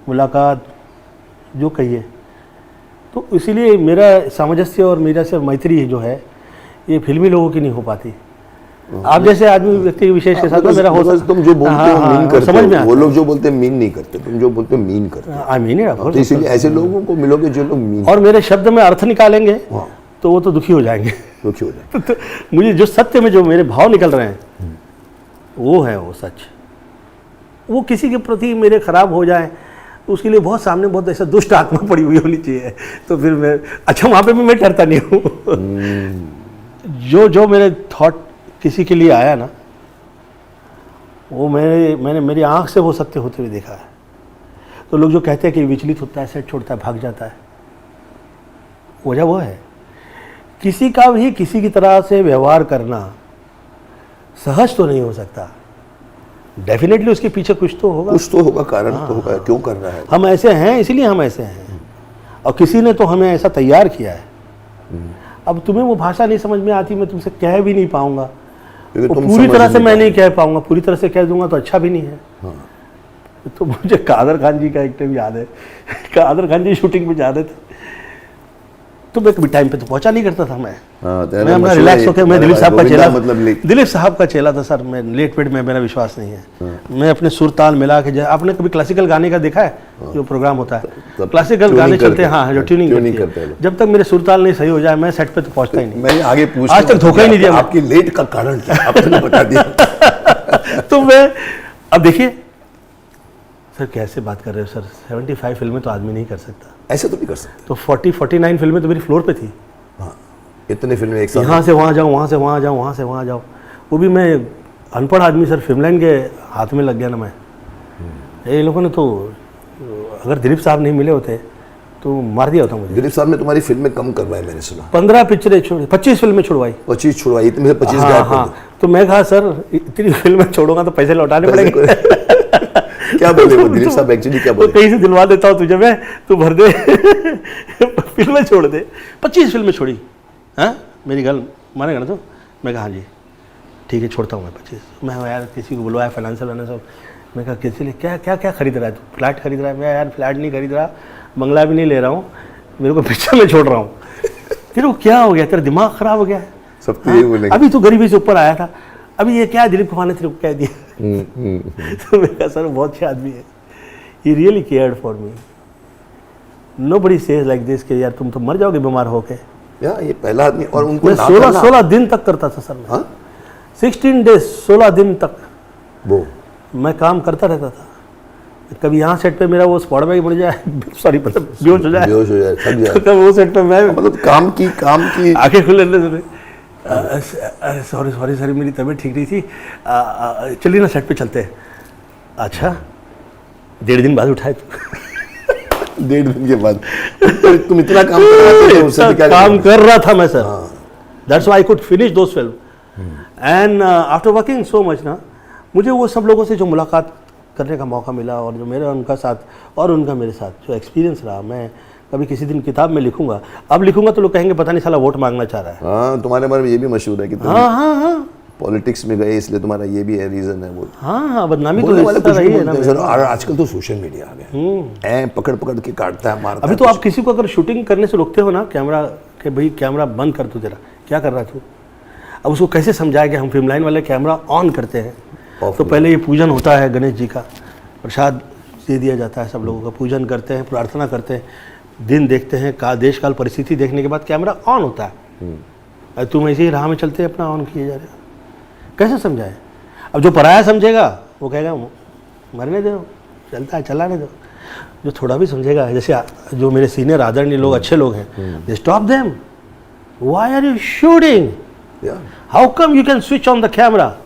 मुलाकात जो कहिए, तो इसीलिए मेरा सामंजस्य और मेरा से मैत्री जो है ये फिल्मी लोगों की नहीं हो पाती। आप जैसे आदमी व्यक्ति विशेष के साथ तो मेरा हो सकता। तुम जो बोलते हो मीन करते समझ में हो, वो लोग जो बोलते हैं मीन नहीं करते, तुम जो बोलते हो मीन करते हो। आई मीन इट, तो इसीलिए ऐसे लोगों को मिलोगे जो लोग मीन, और मेरे शब्द में अर्थ निकालेंगे तो वो तो दुखी हो जाएंगे। दुखी हो जाए। तो मुझे जो सत्य में जो मेरे भाव निकल रहे हैं वो है वो सच। वो किसी के प्रति मेरे खराब हो जाए उसके लिए बहुत सामने बहुत ऐसा दुष्ट आत्मा पड़ी हुई होनी चाहिए, तो फिर मैं अच्छा वहाँ पे भी मैं डरता नहीं हूँ। जो मेरे थॉट किसी के लिए आया ना, वो मैंने मेरी आंख से वो सत्य होते हुए देखा है। तो लोग जो कहते हैं कि विचलित होता है, सेट छोड़ता है, भाग जाता है, वजह वो है किसी का भी किसी की तरह से व्यवहार करना सहज तो नहीं हो सकता। डेफिनेटली उसके पीछे कुछ तो होगा, कारण तो होगा, क्यों कर रहा है। हम ऐसे हैं इसीलिए हम ऐसे हैं, और किसी ने तो हमें ऐसा तैयार किया है। अब तुम्हें वो भाषा नहीं समझ में आती, मैं तुमसे कह भी नहीं पाऊंगा, पूरी तरह से मैं नहीं कह पाऊंगा, पूरी तरह से कह दूंगा तो अच्छा भी नहीं है। तो मुझे कादर खान जी का एक टाइम याद है, कादर खान जी शूटिंग में जा रहे थे, तो मैं कभी टाइम पे तो पहुंचा नहीं करता था। मैं अपना रिलैक्स होकर, मैं दिलीप साहब का चेला, दिलीप साहब का चेला था सर। मैं लेट वेट में मेरा विश्वास नहीं है। मैं अपने सुर ताल मिला के, आपने कभी क्लासिकल गाने का देखा है जो प्रोग्राम होता है, क्लासिकल गाने चलते हैं, हाँ, जो ट्यूनिंग करते हैं, जब तक मेरे सुर ताल नहीं सही हो जाए मैं सेट पे तो पहुंचता ही नहीं। मैंने आगे पूछा, आज तक धोखा ही नहीं दिया। आपकी लेट का कारण क्या, आपने बता दिया। तो मैं अब देखिए सर कैसे बात कर रहे हो सर, 75 फिल्में तो आदमी नहीं कर सकता, ऐसे तो नहीं कर सकते। तो 40-49 फिल्में तो मेरी फ्लोर पे थी। हाँ, इतने फिल्में एक साथ, यहाँ से वहाँ जाऊँ, वहाँ से वहाँ जाऊँ, वहाँ से वहाँ जाऊँ, वो भी मैं अनपढ़ आदमी सर, फिल्मलाइन के हाथ में लग गया ना मैं। ये लोगों ने तो अगर दिलीप साहब नहीं मिले होते तो मार दिया होता मुझे। दिलीप साहब ने तुम्हारी फिल्में कम करवाई, मैंने सुना 15 पिक्चरें छोड़ी, 25 फिल्में छुड़वाई। 25 छुड़वाई, इतने 25 गायब कर दो। तो मैं कहा सर इतनी फिल्में छोड़ूंगा तो पैसे लौटाने पड़ेंगे। क्या बोले वो दिलीप साहब, एक्चुअली क्या बोले? कहीं से दिलवा देता हूँ तुझे मैं, तू भर दे, फिल्में छोड़ दे। 25 फिल्में छोड़ी। हाँ मेरी गल मानेगा ना तो? मैं कहा हाँ जी ठीक है छोड़ता हूँ मैं 25। मैं यार किसी को बुलवाया, फाइनेंशियल वाले सब, मैं कहा किसी लिए क्या क्या क्या खरीद रहा है तू? फ्लैट खरीद रहा है? मैं यार फ्लैट नहीं खरीद रहा, बंगला भी नहीं ले रहा हूँ, मेरे को पिक्चर में छोड़ रहा हूँ। फिर वो क्या हो गया, तेरा दिमाग खराब हो गया है? सब तो यही बोलेंगे। अभी तो गरीबी से ऊपर आया था, अभी ये क्या दिलीप कुमार ने तेरे को कह दिया? तो मैं कहा सर बहुत अच्छे आदमी है, he really cared for me. Nobody says like this कि यार तुम तो मर जाओगे बीमार होके। यार ये पहला आदमी, और उनको मैं 16 दिन तक करता था सर मैं। 16 डेज 16 दिन तक वो मैं काम करता रहता था। कभी यहाँ सेट पे मेरा वो स्पॉट बैग बढ़ जाए, सॉरी मतलब बेहोश हो जाए, थक जाए, तो कभी वो सेट पे मैं मतलब काम की आंखें खुले सॉरी सॉरी सॉरी मेरी तबीयत ठीक नहीं थी, चलिए ना सेट पे चलते हैं। अच्छा 1.5 दिन बाद उठाए तू? 1.5 दिन के बाद तुम इतना काम कर रहे थे, उससे क्या काम कर रहा था मैं sir. That's why I could finish those film and after working so much ना, मुझे वो सब लोगों से जो मुलाकात करने का मौका मिला और जो मेरा उनका साथ और उनका मेरे साथ जो एक्सपीरियंस रहा, मैं कभी किसी दिन किताब में लिखूंगा। अब लिखूंगा तो लोग कहेंगे पता नहीं साला वोट मांगना चाह रहा है। हाँ, तुम्हारे बारे में ये भी मशहूर है कि तुम हाँ, पॉलिटिक्स में गए, इसलिए तुम्हारा ये भी है रीजन है वो। हाँ, बदनामी तो बोलने वाले हिस्सा कुछ भी रही है ना। बोलते हैं सर, और आजकल तो सोशल मीडिया आ गया है, पकड़ पकड़ के काटता है, मारता अभी है। तो आप किसी को अगर शूटिंग करने से रोकते हो ना, कैमरा के भाई कैमरा बंद कर तू, तेरा क्या कर रहा है तू। अब उसको कैसे समझाया कि हम फिल्म लाइन वाले कैमरा ऑन करते हैं, तो पहले ये पूजन होता है गणेश जी का, प्रसाद दे दिया जाता है, सब लोगों का पूजन करते हैं, प्रार्थना करते हैं, दिन देखते हैं, का देश काल परिस्थिति देखने के बाद कैमरा ऑन होता है। तुम ऐसे ही राह में चलते अपना ऑन किए जा रहे हो, कैसे समझाए। अब जो पराया समझेगा वो कहेगा मरने दो, चलता है चलाने दो। जो थोड़ा भी समझेगा, जैसे जो मेरे सीनियर आदरणीय लोग अच्छे लोग हैं, they stop them, why are you shooting, how come you can switch on the camera,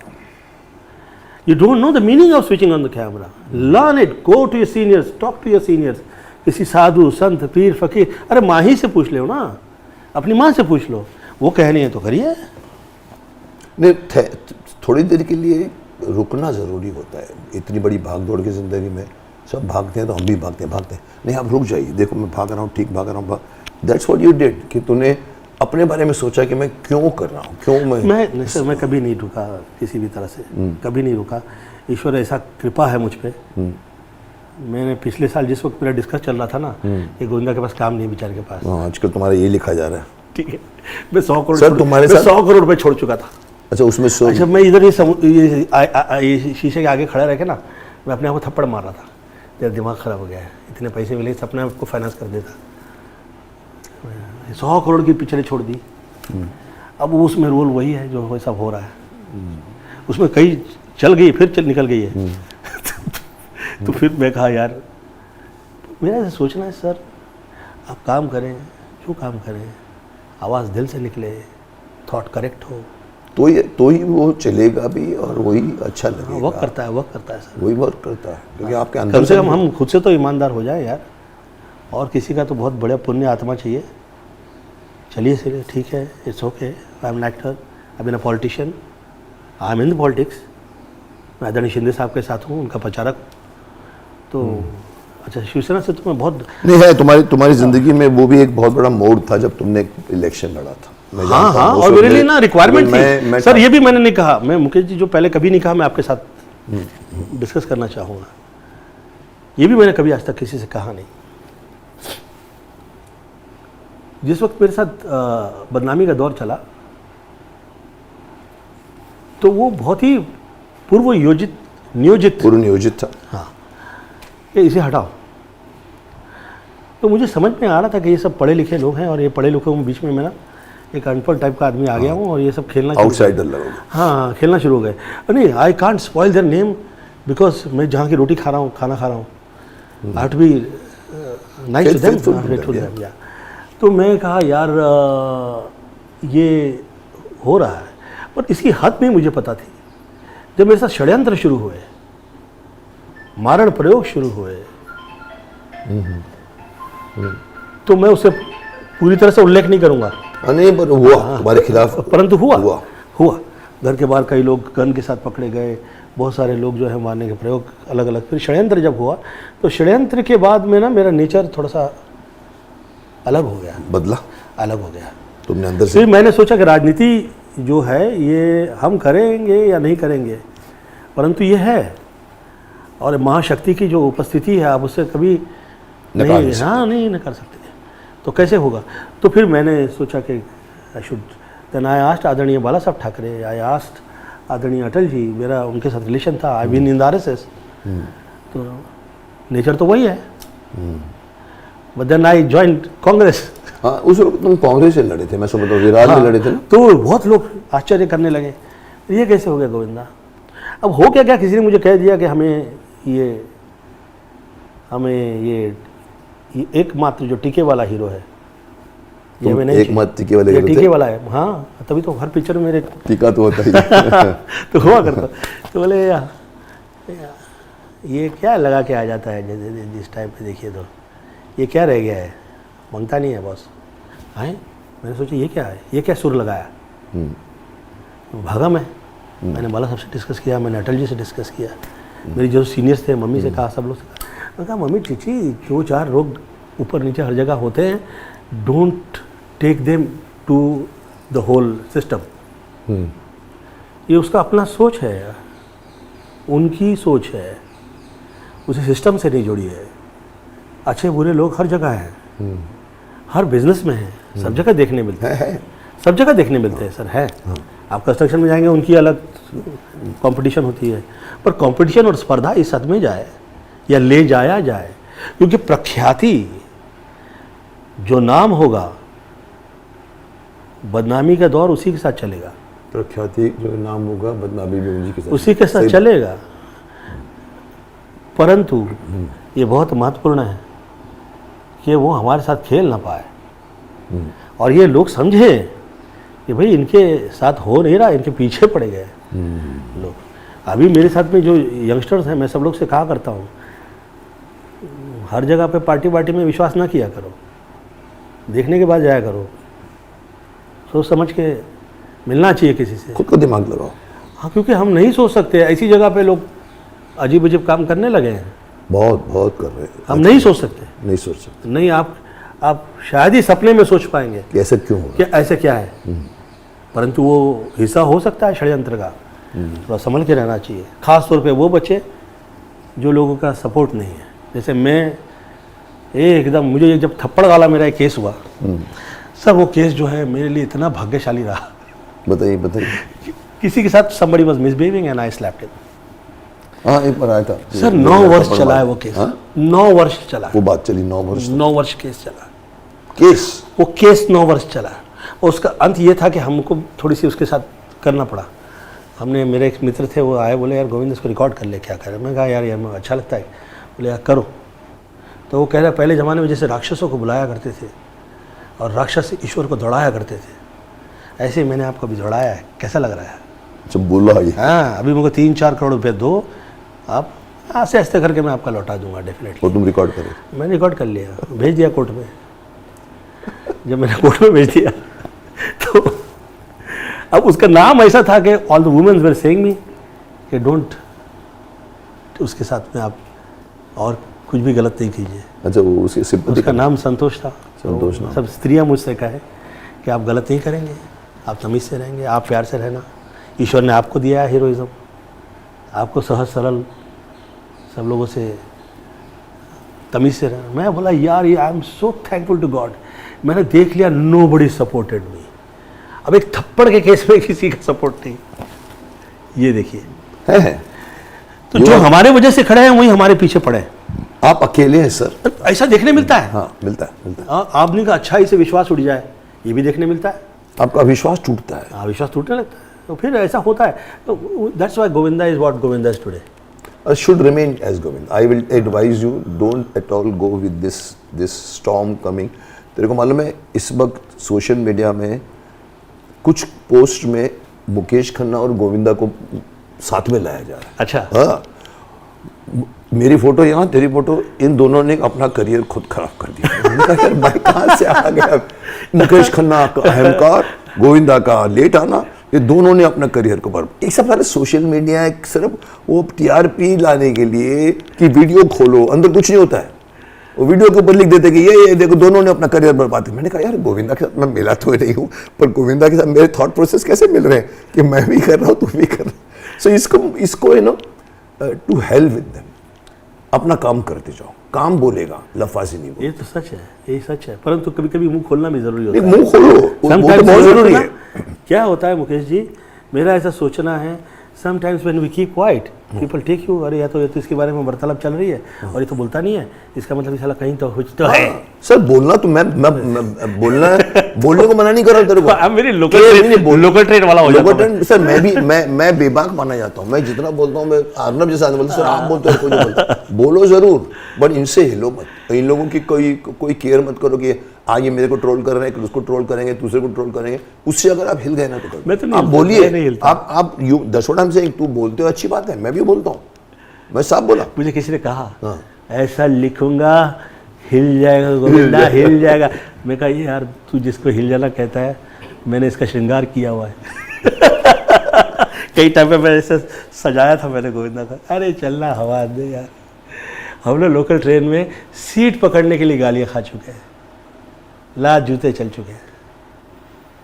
you don't know the meaning of switching on the camera, learn it, go to your seniors, talk to your seniors, किसी साधु संत पीर फकीर, अरे माँ ही से पूछ लो ना, अपनी माँ से पूछ लो, वो कहनी है तो करिए। नहीं, थोड़ी देर के लिए रुकना ज़रूरी होता है। इतनी बड़ी भाग दौड़ की ज़िंदगी में सब भागते हैं तो हम भी भागते हैं। नहीं, आप रुक जाइए, देखो मैं भाग रहा हूँ, ठीक भाग रहा हूँ। दैट्स व्हाट यू डिड, कि तूने अपने बारे में सोचा कि मैं क्यों कर रहा हूँ, क्यों मैं सर, मैं कभी नहीं रुका किसी भी तरह से, कभी नहीं रुका। ईश्वर ऐसा कृपा है मुझ पर। मैंने पिछले साल जिस वक्त मेरा डिस्कस चल रहा था ना कि गोविंदा के पास काम नहीं, बेचारे के पास, आजकल तुम्हारा ये लिखा जा रहा है, ठीक है, मैं 100 करोड़ सर तुम्हारे साथ 100 करोड़ रुपए छोड़ चुका था। अच्छा, उसमें अच्छा, मैं इधर ये शीशे के आगे खड़ा रह के ना, मैं अपने आप को थप्पड़ मार रहा था, तेरा दिमाग खराब हो गया है, इतने पैसे मिले अपने आप को फाइनेंस कर देता। 100 करोड़ की पिक्चरें छोड़ दी। अब उसमें रोल वही है जो वैसा हो रहा है, उसमें कई चल गई, फिर निकल गई है। तो फिर मैं कहा यार, मेरा ऐसा सोचना है सर, आप काम करें, जो काम करें, आवाज़ दिल से निकले, थॉट करेक्ट हो, तो ही वो चलेगा भी और वही अच्छा लगेगा। वर्क करता है सर, वही वर्क करता है, क्योंकि आपके अंदर कम से कम हम खुद से तो ईमानदार हो जाए यार, और किसी का तो बहुत बड़ा पुण्य आत्मा चाहिए। चलिए सर, ठीक है, it's okay, I am an actor, I am an a politician, I am in the politics. मैं आदरणीय शिंदे साहब के साथ हूँ, उनका प्रचारक। तो अच्छा, शिवसेना से तो मैं बहुत नहीं है, तुम्हारी जिंदगी में वो भी एक बहुत बड़ा मोड़ था जब तुमने इलेक्शन लड़ा था। हाँ, और मेरे लिए ना रिक्वायरमेंट थी सर, ये भी मैंने नहीं कहा। मैं मुकेश जी जो पहले कभी नहीं कहा, मैं आपके साथ डिस्कस करना चाहूँगा, ये भी मैंने कभी आज तक किसी से कहा नहीं। जिस वक्त मेरे साथ बदनामी का दौर चला, तो वो बहुत ही पूर्व नियोजित था। हाँ, कि इसे हटाओ। तो मुझे समझ में आ रहा था कि ये सब पढ़े लिखे लोग हैं, और ये पढ़े लिखे बीच में मैं ना एक अनपढ़ टाइप का आदमी आ गया हूँ, और ये सब खेलना आउटसाइडर लगोगे। हाँ, खेलना शुरू हो गए। नहीं, I can't spoil their name, because मैं जहाँ की रोटी खा रहा हूँ, खाना खा रहा हूँ, I have to be nice to them. तो मैं कहा यार, ये हो रहा है, पर इसकी हद नहीं मुझे पता थी। जब मेरे साथ षड्यंत्र शुरू हुए, मारण प्रयोग शुरू हुए, तो मैं उसे पूरी तरह से उल्लेख नहीं करूंगा। नहीं, पर हुआ तुम्हारे खिलाफ, परंतु हुआ। घर के बाहर कई लोग गन के साथ पकड़े गए, बहुत सारे लोग जो है मारने के प्रयोग, अलग अलग। फिर षड्यंत्र जब हुआ, तो षड्यंत्र के बाद में ना मेरा नेचर थोड़ा सा अलग हो गया, अलग हो गया। तुमने अंदर से फिर मैंने सोचा कि राजनीति जो है ये हम करेंगे या नहीं करेंगे, परंतु ये है, और महाशक्ति की जो उपस्थिति है, आप उससे कभी नहीं कर सकते। तो कैसे होगा? तो फिर मैंने सोचा कि I should, then I asked आदरणीय बाला साहब ठाकरे, आई आस्क्ड आदरणीय अटल जी, मेरा उनके साथ रिलेशन था, I been in the RSS, तो नेचर तो वही है। But then I joined Congress. हाँ, उस वक्त तुम कांग्रेस से लड़े थे, मैं समझता हूँ विराट में लड़े थे ना। तो बहुत लोग आश्चर्य करने लगे, ये कैसे हो गया गोविंदा? अब हो क्या, किसी ने मुझे कह दिया कि हमें ये एकमात्र जो टीके वाला हीरो है, ये हमें नहीं, एकमात्र टीके वाला है। हाँ, तभी तो हर पिक्चर में मेरे टीका तो होता ही तो हुआ करता। तो बोले ये क्या लगा के आ जाता है जिस टाइम पे, देखिए तो ये क्या रह गया है, मांगता नहीं है बॉस। हैं, मैंने सोचा ये क्या है, ये क्या सुर लगाया, भागा मैं। मैंने बाला साहब से डिस्कस किया, मैंने अटल जी से डिस्कस किया, मेरी जो सीनियर्स थे, मम्मी से कहा, सब लोग से कहा। मैंने कहा मम्मी चीची 2-4 रोग ऊपर नीचे हर जगह होते हैं, don't take them to the whole system. ये उसका अपना सोच है, उनकी सोच है, उसे सिस्टम से नहीं जोड़ी है। अच्छे बुरे लोग हर जगह हैं, हर बिजनेस में हैं, सब जगह देखने मिलते हैं, सब जगह देखने मिलते हैं सर, है। आप कंस्ट्रक्शन में जाएंगे, उनकी अलग कंपटीशन होती है, पर कंपटीशन और स्पर्धा इस हद में जाए या ले जाया जाए, क्योंकि प्रख्याति जो नाम होगा, बदनामी का दौर उसी के साथ चलेगा, प्रख्याति जो नाम होगा बदनामी भी उसी के साथ चलेगा। परंतु ये बहुत महत्वपूर्ण है कि वो हमारे साथ खेल ना पाए और ये लोग समझे कि भाई इनके साथ हो नहीं रहा, इनके पीछे पड़ गए लोग। अभी मेरे साथ में जो यंगस्टर्स हैं, मैं सब लोग से कहा करता हूँ, हर जगह पे पार्टी में विश्वास ना किया करो, देखने के बाद जाया करो, सोच समझ के मिलना चाहिए किसी से, खुद को दिमाग लगाओ। हाँ, क्योंकि हम नहीं सोच सकते, ऐसी जगह पे लोग अजीब अजीब काम करने लगे हैं, बहुत कर रहे हैं, हम नहीं सोच सकते, नहीं सोच सकते। नहीं, आप शायद ही सपने में सोच पाएंगे कि ऐसा क्यों होगा, कि ऐसे क्या है, परंतु वो हिस्सा हो सकता है षड्यंत्र का। थोड़ा संभल के रहना चाहिए, खास तौर पे वो बच्चे जो लोगों का सपोर्ट नहीं है। जैसे मैं एकदम, मुझे जब थप्पड़ वाला मेरा एक केस हुआ सर, वो केस जो है मेरे लिए इतना भाग्यशाली रहा। बताइए। किसी के साथ somebody was misbehaving and I slapped him। हाँ, एक बार आया था सर 9 वर्ष चला है वो केस। 9 वर्ष चला, वो बात चली 9 वर्ष, 9 वर्ष केस चला, वो केस 9 वर्ष चला। और उसका अंत ये था कि हमको थोड़ी सी उसके साथ करना पड़ा। हमने, मेरे एक मित्र थे, वो आए, बोले यार गोविंद इसको रिकॉर्ड कर ले, क्या करें। मैं कहा यार मुझे अच्छा लगता है। बोले यार करो। तो वो कह रहा पहले ज़माने में जैसे राक्षसों को बुलाया करते थे और राक्षस ईश्वर को दौड़ाया करते थे, ऐसे ही मैंने आपको अभी दौड़ाया है, कैसा लग रहा है? जब बोला ये, हाँ, अभी मुझे 3-4 करोड़ रुपये दो, आप ऐसे ऐसे करके मैं आपका लौटा दूंगा डेफिनेटली। और तुम रिकॉर्ड करो? मैंने रिकॉर्ड कर लिया, भेज दिया कोर्ट में। जब मैंने कोर्ट में भेज दिया तो अब उसका नाम ऐसा था कि all the womens were saying me कि डोंट, उसके साथ में आप और कुछ भी गलत नहीं कीजिए। अच्छा, वो उसका नाम संतोष था। संतोष नाम। सब स्त्रियां मुझसे कहे कि आप गलत नहीं करेंगे, आप तमीज़ से रहेंगे, आप प्यार से रहना, ईश्वर ने आपको दिया है हीरोइज्म, आपको सहज सरल सब लोगों से तमीज़ से रहना। मैं बोला यार ये I am so thankful to God, मैंने देख लिया नोबडी सपोर्टेड मी। अब एक थप्पड़ के केस में किसी का सपोर्ट नहीं, ये देखिए है। तो जो हमारे वजह से खड़े हैं वही हमारे पीछे पड़े हैं। आप अकेले हैं सर, ऐसा देखने मिलता है। हाँ, मिलता है। आपने का अच्छा ही से विश्वास उड़ जाए, ये भी देखने मिलता है। आपका विश्वास टूटता है। हाँ, विश्वास टूटने लगता है, तो फिर ऐसा होता है। तो that's why Govinda is what Govinda is today. Should remain as Govind. I will advise you, don't at all go with this storm coming. तेरे को मालूम है इस वक्त सोशल मीडिया में कुछ पोस्ट में मुकेश खन्ना और गोविंदा को साथ में लाया जा रहा है। अच्छा। हाँ, मेरी फोटो यहाँ, तेरी फोटो, इन दोनों ने अपना करियर खुद खराब कर दिया। मैंने कहा यार भाई कहाँ से आ गया? मुकेश खन्ना का अहंकार, गोविंदा का लेट आना, ये दोनों ने अपना करियर को बर्बाद। एक सब सारे सोशल मीडिया एक सिर्फ वो टीआरपी लाने के लिए कि वीडियो खोलो, अंदर कुछ नहीं होता है। वो वीडियो के ऊपर लिख देते कि ये देखो दोनों ने अपना करियर बर्बाद किया। मैंने कहा यार गोविंदा के साथ मैं मिला तो नहीं हूँ, पर गोविंदा के साथ मेरे थॉट प्रोसेस कैसे मिल रहे हैं कि मैं भी कर रहा हूँ, तुम भी कर रहे हो। सो इसको you know to help with them, अपना काम करते जाओ। काम बोलेगा, लफाजी नहीं बोलेगा। ये तो सच है, ये सच है, परंतु कभी कभी मुंह खोलना भी जरूरी होता है। मुंह खोलो, वो तो बहुत जरूरी है। क्या होता है मुकेश जी, मेरा ऐसा सोचना है, sometimes when we keep quiet people take you, अरे या तो इसके बारे में वार्तालाप चल रही है और ये तो बोलता नहीं है, इसका मतलब साला कहीं तो कुछ तो है। सर बोलना तो मैं बोलने को मना नहीं कर रहा तेरे को। I am very local trade वाला हो जाता है। सर मैं बेबाक माना जाता हूँ। मैं जितना बोलता हूँ, मैं अर्नब जैसा आदमी बोलता हूँ, सर आप बोलते हो, कोई नहीं बोलता। बोलो जरूर, बट इनसे हिलो मत। इन लोगों की कोई केयर मत करो कि आगे मेरे को ट्रोल कर रहे हैं, उसको ट्रोल करेंगे, दूसरे को ट्रोल करेंगे। उससे अगर आप हिल गए ना तो आप बोलिए, आप दशों से तू बोलते हो, अच्छी बात है, मैं भी बोलता हूँ, मैं साफ बोला। मुझे किसी ने कहा ऐसा लिखूंगा हिल जाएगा गोविंदा, हिल जाएगा। मैं कहा ये यार तू जिसको हिल जाना कहता है, मैंने इसका श्रृंगार किया हुआ है। कई टाइम पे मैंने ऐसे सजाया था मैंने गोविंदा का, अरे चलना हवा दे यार। हम लोग लोकल ट्रेन में सीट पकड़ने के लिए गालियाँ खा चुके हैं, लात जूते चल चुके हैं।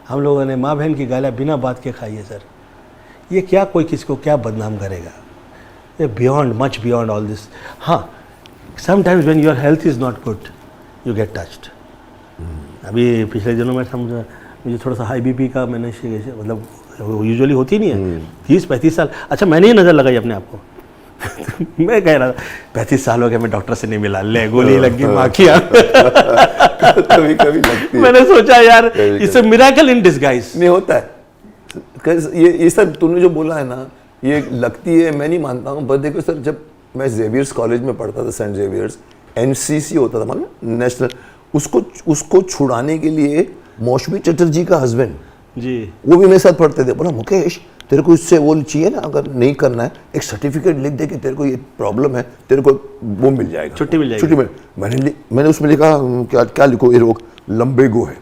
हम लोगों ने माँ बहन की गालियाँ बिना बात के खाई है सर। ये क्या कोई किसी को क्या बदनाम करेगा, ये beyond, much beyond all this. हाँ, sometimes when your health is not good you get touched. अभी पिछले दिनों में मुझे थोड़ा सा हाई बीपी का मैंने मतलब यूजुअली होती नहीं है, 30-35 साल। अच्छा, मैंने ही नज़र लगाई अपने आप को मैं कह रहा था 35 साल हो गए मैं डॉक्टर से नहीं मिला, ले गोली लग गई माँ की। कभी कभी लगती है। मैंने सोचा यार it's a miracle in disguise. नहीं होता है ये सब तूने जो बोला है ना, ये लगती है, मैं नहीं मानता हूँ। पर देखो सर, जब मैं जेवियर्स कॉलेज में पढ़ता था, सेंट जेवियर्स, एनसीसी होता था मालूम, नेशनल, उसको छुड़ाने के लिए मौसमी चटर्जी का हस्बैंड जी, वो भी मेरे साथ पढ़ते थे। बोला मुकेश तेरे को इससे वो चाहिए ना, अगर नहीं करना है एक सर्टिफिकेट लिख दे कि तेरे को ये प्रॉब्लम है, तेरे को वो मिल जाएगा, छुट्टी मिल जाएगी। मैंने उसमें लिखा क्या लिखो, ये रोग लंबे गो है,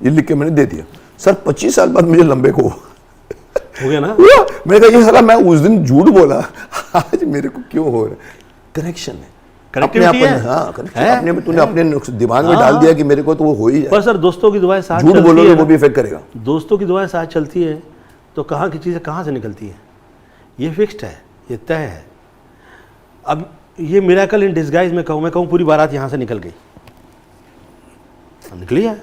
ये लिख के मैंने दे दिया। सर 25 साल बाद मुझे लंबे गो हो गया ना। मैंने कहा ये साला मैं उस दिन झूठ बोला, आज मेरे को क्यों हो रहा है। कनेक्शन है, अपने आप में। हाँ, अपने में तूने अपने दिमाग में डाल दिया कि मेरे को तो वो हो ही जाए। पर सर दोस्तों की दुआएं साथ झूठ बोलोगे वो भी इफेक्ट करेगा। दोस्तों की दुआएं साथ चलती है तो कहाँ की चीज़ें कहाँ से निकलती है, ये फिक्स्ड है, ये तय है। अब ये मिरेकल इन डिस्गाइज में कहूँ पूरी बारात यहाँ से निकल गई, निकली है।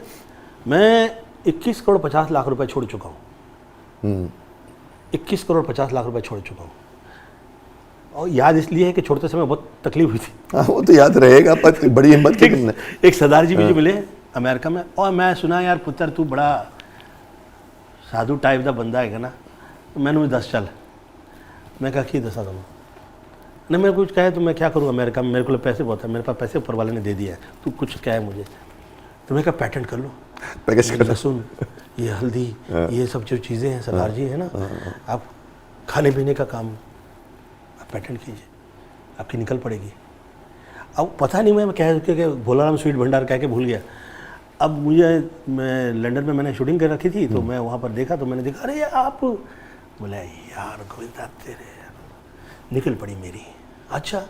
मैं 21 करोड़ 50 लाख रुपए छोड़ चुका हूँ, 21 करोड़ 50 लाख रुपए छोड़ चुका हूँ। और याद इसलिए है कि छोड़ते समय बहुत तकलीफ हुई थी। हाँ, वो तो याद रहेगा, पर बड़ी हिम्मत की तुमने। एक सरदार जी मुझे मिले अमेरिका में, और मैं सुना यार पुत्र तू बड़ा साधु टाइप का बंदा है ना, तो मैंने मुझे 10 चल। मैं कहा कि 10 तुम नहीं, मेरे कुछ कहे तो मैं क्या करूँ अमेरिका में, मेरे को पैसे बहुत है, मेरे पास पैसे ऊपर वाले ने दे दिया है, तू कुछ कहे मुझे। तो मैं कहा पेटेंट कर लो, लहसुन, ये हल्दी, ये सब जो चीज़ें हैं सरदार जी है ना, आप खाने पीने का काम पेटेंट कीजिए, आपकी निकल पड़ेगी। अब पता नहीं मैं कह के भोलाराम स्वीट भंडार कह के भूल गया। अब मैं लंदन में मैंने शूटिंग कर रखी थी, तो मैं वहाँ पर देखा, तो मैंने देखा अरे आप, बोला यार गोविंदा तेरे निकल पड़ी मेरी। अच्छा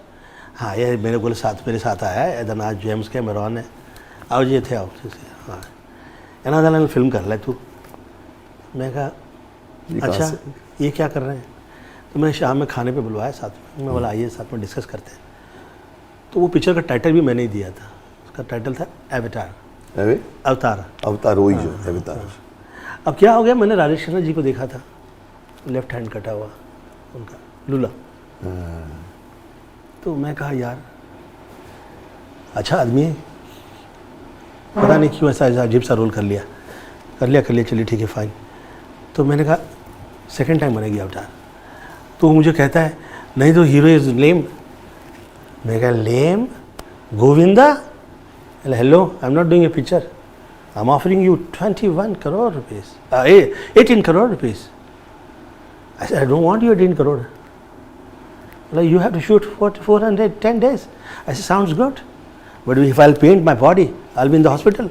हाँ, ये मेरे साथ आया है एदनाज जेम्स कैमरॉन है, आओ जी थे आओ, हाँ एना फिल्म कर ले तू। मैं कहा अच्छा ये क्या कर रहे हैं, तो मैंने शाम में खाने पे बुलवाया साथ में, मैं बोला आइए साथ में डिस्कस करते हैं। तो वो पिक्चर का टाइटल भी मैंने ही दिया था, उसका टाइटल था एवेटार, अवतार वही जो अवतार। अब क्या हो गया, मैंने राजेश खन्ना जी को देखा था, लेफ्ट हैंड कटा हुआ उनका लूला, तो मैं कहा यार अच्छा आदमी है, पता नहीं क्यों ऐसा अजीब सा रोल कर लिया चलिए ठीक है फाइन। तो मैंने कहा सेकंड टाइम बनेगी अवतार, तो वो मुझे कहता है नहीं तो हीरो इज लेम। मैं कहा lame Govinda, hello I am not doing a picture, I am offering you 21 crore rupees, 18 crore rupees. I said I don't want you 18 crore, like you have to shoot 410 days. I said sounds good, but if I'll paint my body I'll be in the hospital.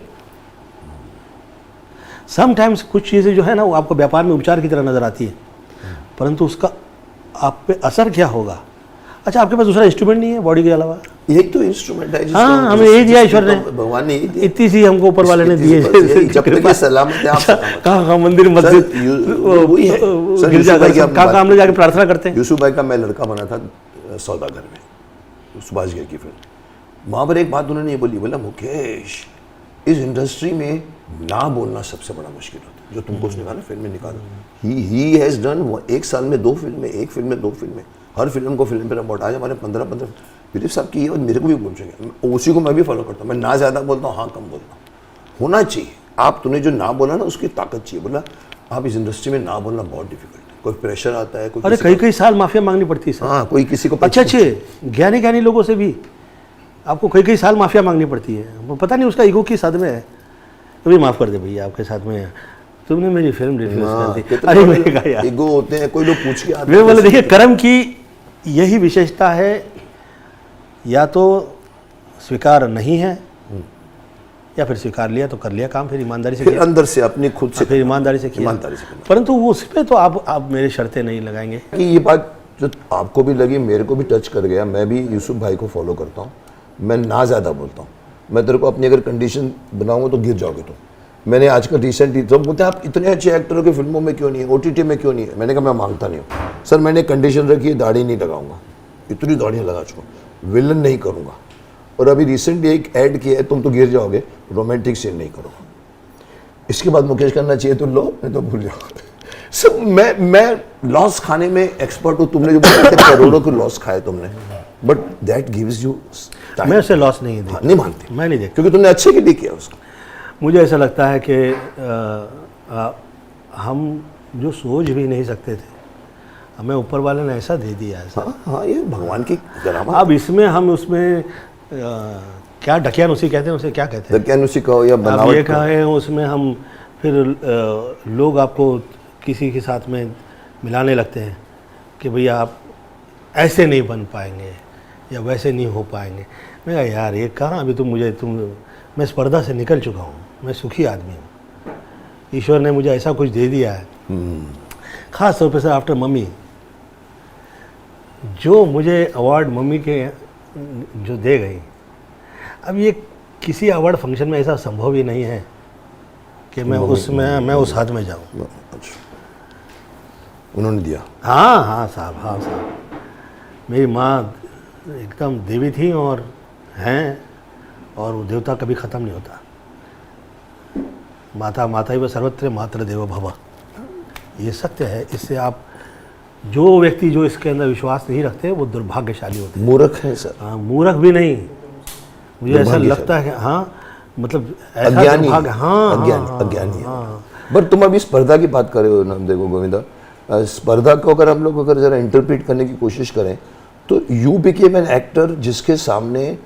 Sometimes कुछ चीज़ें जो है ना वो आपको व्यापार में उपचार की तरह नज़र आती है, परंतु उसका आप पे असर क्या होगा। अच्छा आपके पास दूसरा इंस्ट्रूमेंट नहीं है बॉडी के अलावा, एक तो इंस्ट्रूमेंट है। हाँ हमें यही दिया ईश्वर ने, भगवान ने इतनी सी हमको ऊपर वाले ने दिए। जब तक ये सलामत है आप कहाँ मंदिर मस्जिद गिरजाघर कहाँ हम लोग जाके प्रार्थना करते हैं। यूसुफ भाई का मैं लड़का बना था सौदागर में, सुभाष घई की फिल्म। वहाँ पर एक बात उन्होंने ये बोला मुकेश इस इंडस्ट्री में ना बोलना सबसे बड़ा मुश्किल होता है, जो तुमको उसने कहा ना फिल्म में निकाला। ही हैज़ डन 1 साल में 2 फिल्में, 1 फिल्म में 2 फिल्में, हर फिल्म को फिल्म पे रिपोर्ट। आज हमारे 15 दिलीप साहब की, और मेरे को भी पूछेंगे, उसी को मैं भी फॉलो करता हूँ। मैं ना ज़्यादा बोलता हूँ, हाँ कम बोलता हूँ, होना चाहिए। आप तूने जो ना बोला ना उसकी ताकत चाहिए। बोला आप इस इंडस्ट्री में ना बोलना बहुत डिफिकल्ट है, कोई प्रेशर आता है, कोई अरे कई साल माफिया मांगनी पड़ती है। हाँ कोई किसी को अच्छे ज्ञानी लोगों से भी आपको कई साल माफिया मांगनी पड़ती है, पता नहीं उसका ईगो किस हद में है। तो भी माफ़ कर दे भैया आपके साथ में तुमने मेरी फिल्म रिफ्यूज कर दी। अरे मैंने कहा यार ईगो होते हैं, कोई लोग पूछ के आते हैं। बोले देखिए कर्म की यही विशेषता है, या तो स्वीकार नहीं है या फिर स्वीकार लिया तो कर लिया काम, फिर ईमानदारी से फिर किया, अंदर से अपनी खुद से फिर ईमानदारी से किया। ईमानदारी से करना। परंतु वो उस पर तो आप मेरी शर्तें नहीं लगाएंगे। कि ये बात जो आपको भी लगी, मेरे को भी टच कर गया। मैं भी यूसुफ भाई को फॉलो करता हूँ, मैं ना ज़्यादा बोलता हूँ। मैं तेरे को अपनी अगर कंडीशन बनाऊंगा तो गिर जाओगे तुम। मैंने आजकल रिसेंटली तो बोलते हैं आप इतने अच्छे एक्टरों की फिल्मों में क्यों नहीं है, OTT में क्यों नहीं है। मैंने कहा मैं मांगता नहीं हूँ सर, मैंने कंडीशन रखी है, दाढ़ी नहीं लगाऊंगा, इतनी दाढ़ियाँ लगा चुका, विलन नहीं करूँगा। और अभी रिसेंटली एक ऐड किया है, तुम तो गिर जाओगे, रोमांटिक सीन नहीं करूँगा। इसके बाद मुकेश करना चाहिए तो लो, नहीं तो भूल जाओ। सर मैं लॉस खाने में एक्सपर्ट हूँ। तुमने जो बोला था करोड़ों के लॉस खाए तुमने, बट दैट गिव्स यू। मैं उसे लॉस नहीं देखता, नहीं मानते, मैं नहीं देखता, क्योंकि तुमने अच्छे के लिए किया उसको। मुझे ऐसा लगता है कि हम जो सोच भी नहीं सकते थे, हमें ऊपर वाले ने ऐसा दे दिया है। हाँ, ये भगवान की करामात। अब इसमें हम उसमें क्या ढकियानुसी कहते हैं, उसे क्या कहते हैं, दकियानुसी कहो या अब बनावट ये कहो। कहें उसमें हम फिर लोग आपको किसी के साथ में मिलाने लगते हैं कि भैया आप ऐसे नहीं बन पाएंगे या वैसे नहीं हो पाएंगे। मैं कहा यार ये कहाँ, अभी मैं इस पर्दा से निकल चुका हूँ, मैं सुखी आदमी हूँ, ईश्वर ने मुझे ऐसा कुछ दे दिया है। ख़ास तौर पर सर आफ्टर मम्मी, जो मुझे अवार्ड मम्मी के जो दे गई, अब ये किसी अवार्ड फंक्शन में ऐसा संभव ही नहीं है कि मैं उस हद में जाऊँ। अच्छा, उन्होंने दिया। हाँ साहब, मेरी माँ एकदम देवी थी और हैं, और वो देवता कभी ख़त्म नहीं होता। माता ही व सर्वत्र मात्र देवो भव, ये सत्य है। इससे आप जो व्यक्ति जो इसके अंदर विश्वास नहीं रखते वो दुर्भाग्यशाली होते हैं। मूर्ख है सर। हाँ, मूर्ख भी नहीं, मुझे ऐसा लगता है कि हाँ, मतलब ऐसा अज्ञानी, अज्ञानी है। बट तुम अभी स्पर्धा की बात कर रहे हो ना, देखो गोविंदा, स्पर्धा को अगर हम लोग अगर जरा इंटरप्रेट करने की कोशिश करें तो यू बिकेम एन एक्टर जिसके सामने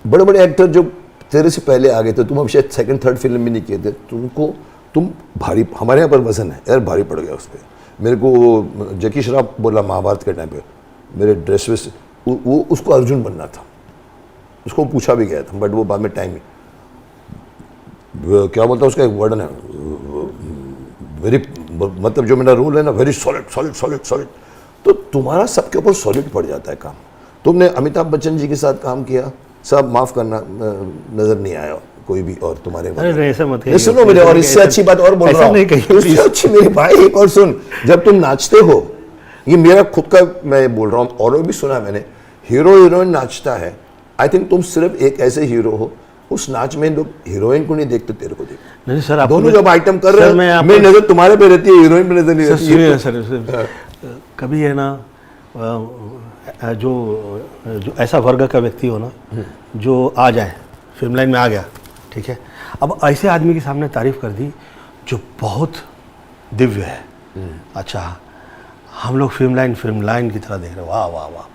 बड़े बड़े एक्टर जो तेरे से पहले आ गए थे, तुम अब शायद सेकंड थर्ड फिल्म भी नहीं किए थे, तुम भारी, हमारे यहाँ पर वजन है यार, भारी पड़ गया उस पर। मेरे को जैकी श्रॉफ बोला महाभारत के टाइम पे, मेरे ड्रेस वेस, वो उसको अर्जुन बनना था, उसको पूछा भी गया था, बट वो बाद में टाइम क्या बोलता है उसका एक वर्ड है वेरी, मतलब जो मेरा रूल है ना, वेरी सॉलिड। तो तुम्हारा सबके ऊपर सॉलिड पड़ जाता है काम। तुमने अमिताभ बच्चन जी के साथ काम किया, सब माफ करना, नजर नहीं आया कोई भी और तुम्हारे। अरे ऐसा मत कहिए, सुनो मेरे, और इससे अच्छी बात और बोल रहा हूँ, इससे अच्छी मेरे भाई एक और सुन, जब तुम नाचते हो, ये मेरा खुद का मैं बोल रहा हूँ, और भी सुना मैंने, हीरो हीरोइन नाचता है, आई थिंक तुम सिर्फ एक ऐसे हीरो हो, उस नाच में लोग हीरोइन को नहीं देखते, तेरे को देखते। नहीं सर, दोनों जब आइटम कर रहे हैं, मेरी नजर तुम्हारे पे रहती है, हीरोइन पे नजर नहीं रहती है। सर कभी है ना, जो ऐसा वर्ग का व्यक्ति हो ना, जो आ जाए फिल्म लाइन में आ गया, ठीक है, अब ऐसे आदमी के सामने तारीफ कर दी जो बहुत दिव्य है। अच्छा, हम लोग फिल्म लाइन की तरह देख रहे हैं, वाह वाह वाह।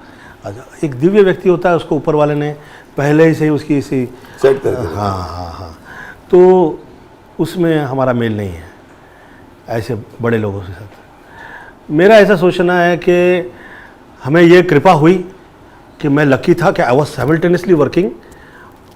अच्छा, एक दिव्य व्यक्ति होता है, उसको ऊपर वाले ने पहले ही से ही उसकी इसी सेट करके, हाँ, तो उसमें हमारा मेल नहीं है ऐसे बड़े लोगों के साथ। मेरा ऐसा सोचना है कि हमें ये कृपा हुई कि मैं लकी था कि I was simultaneously working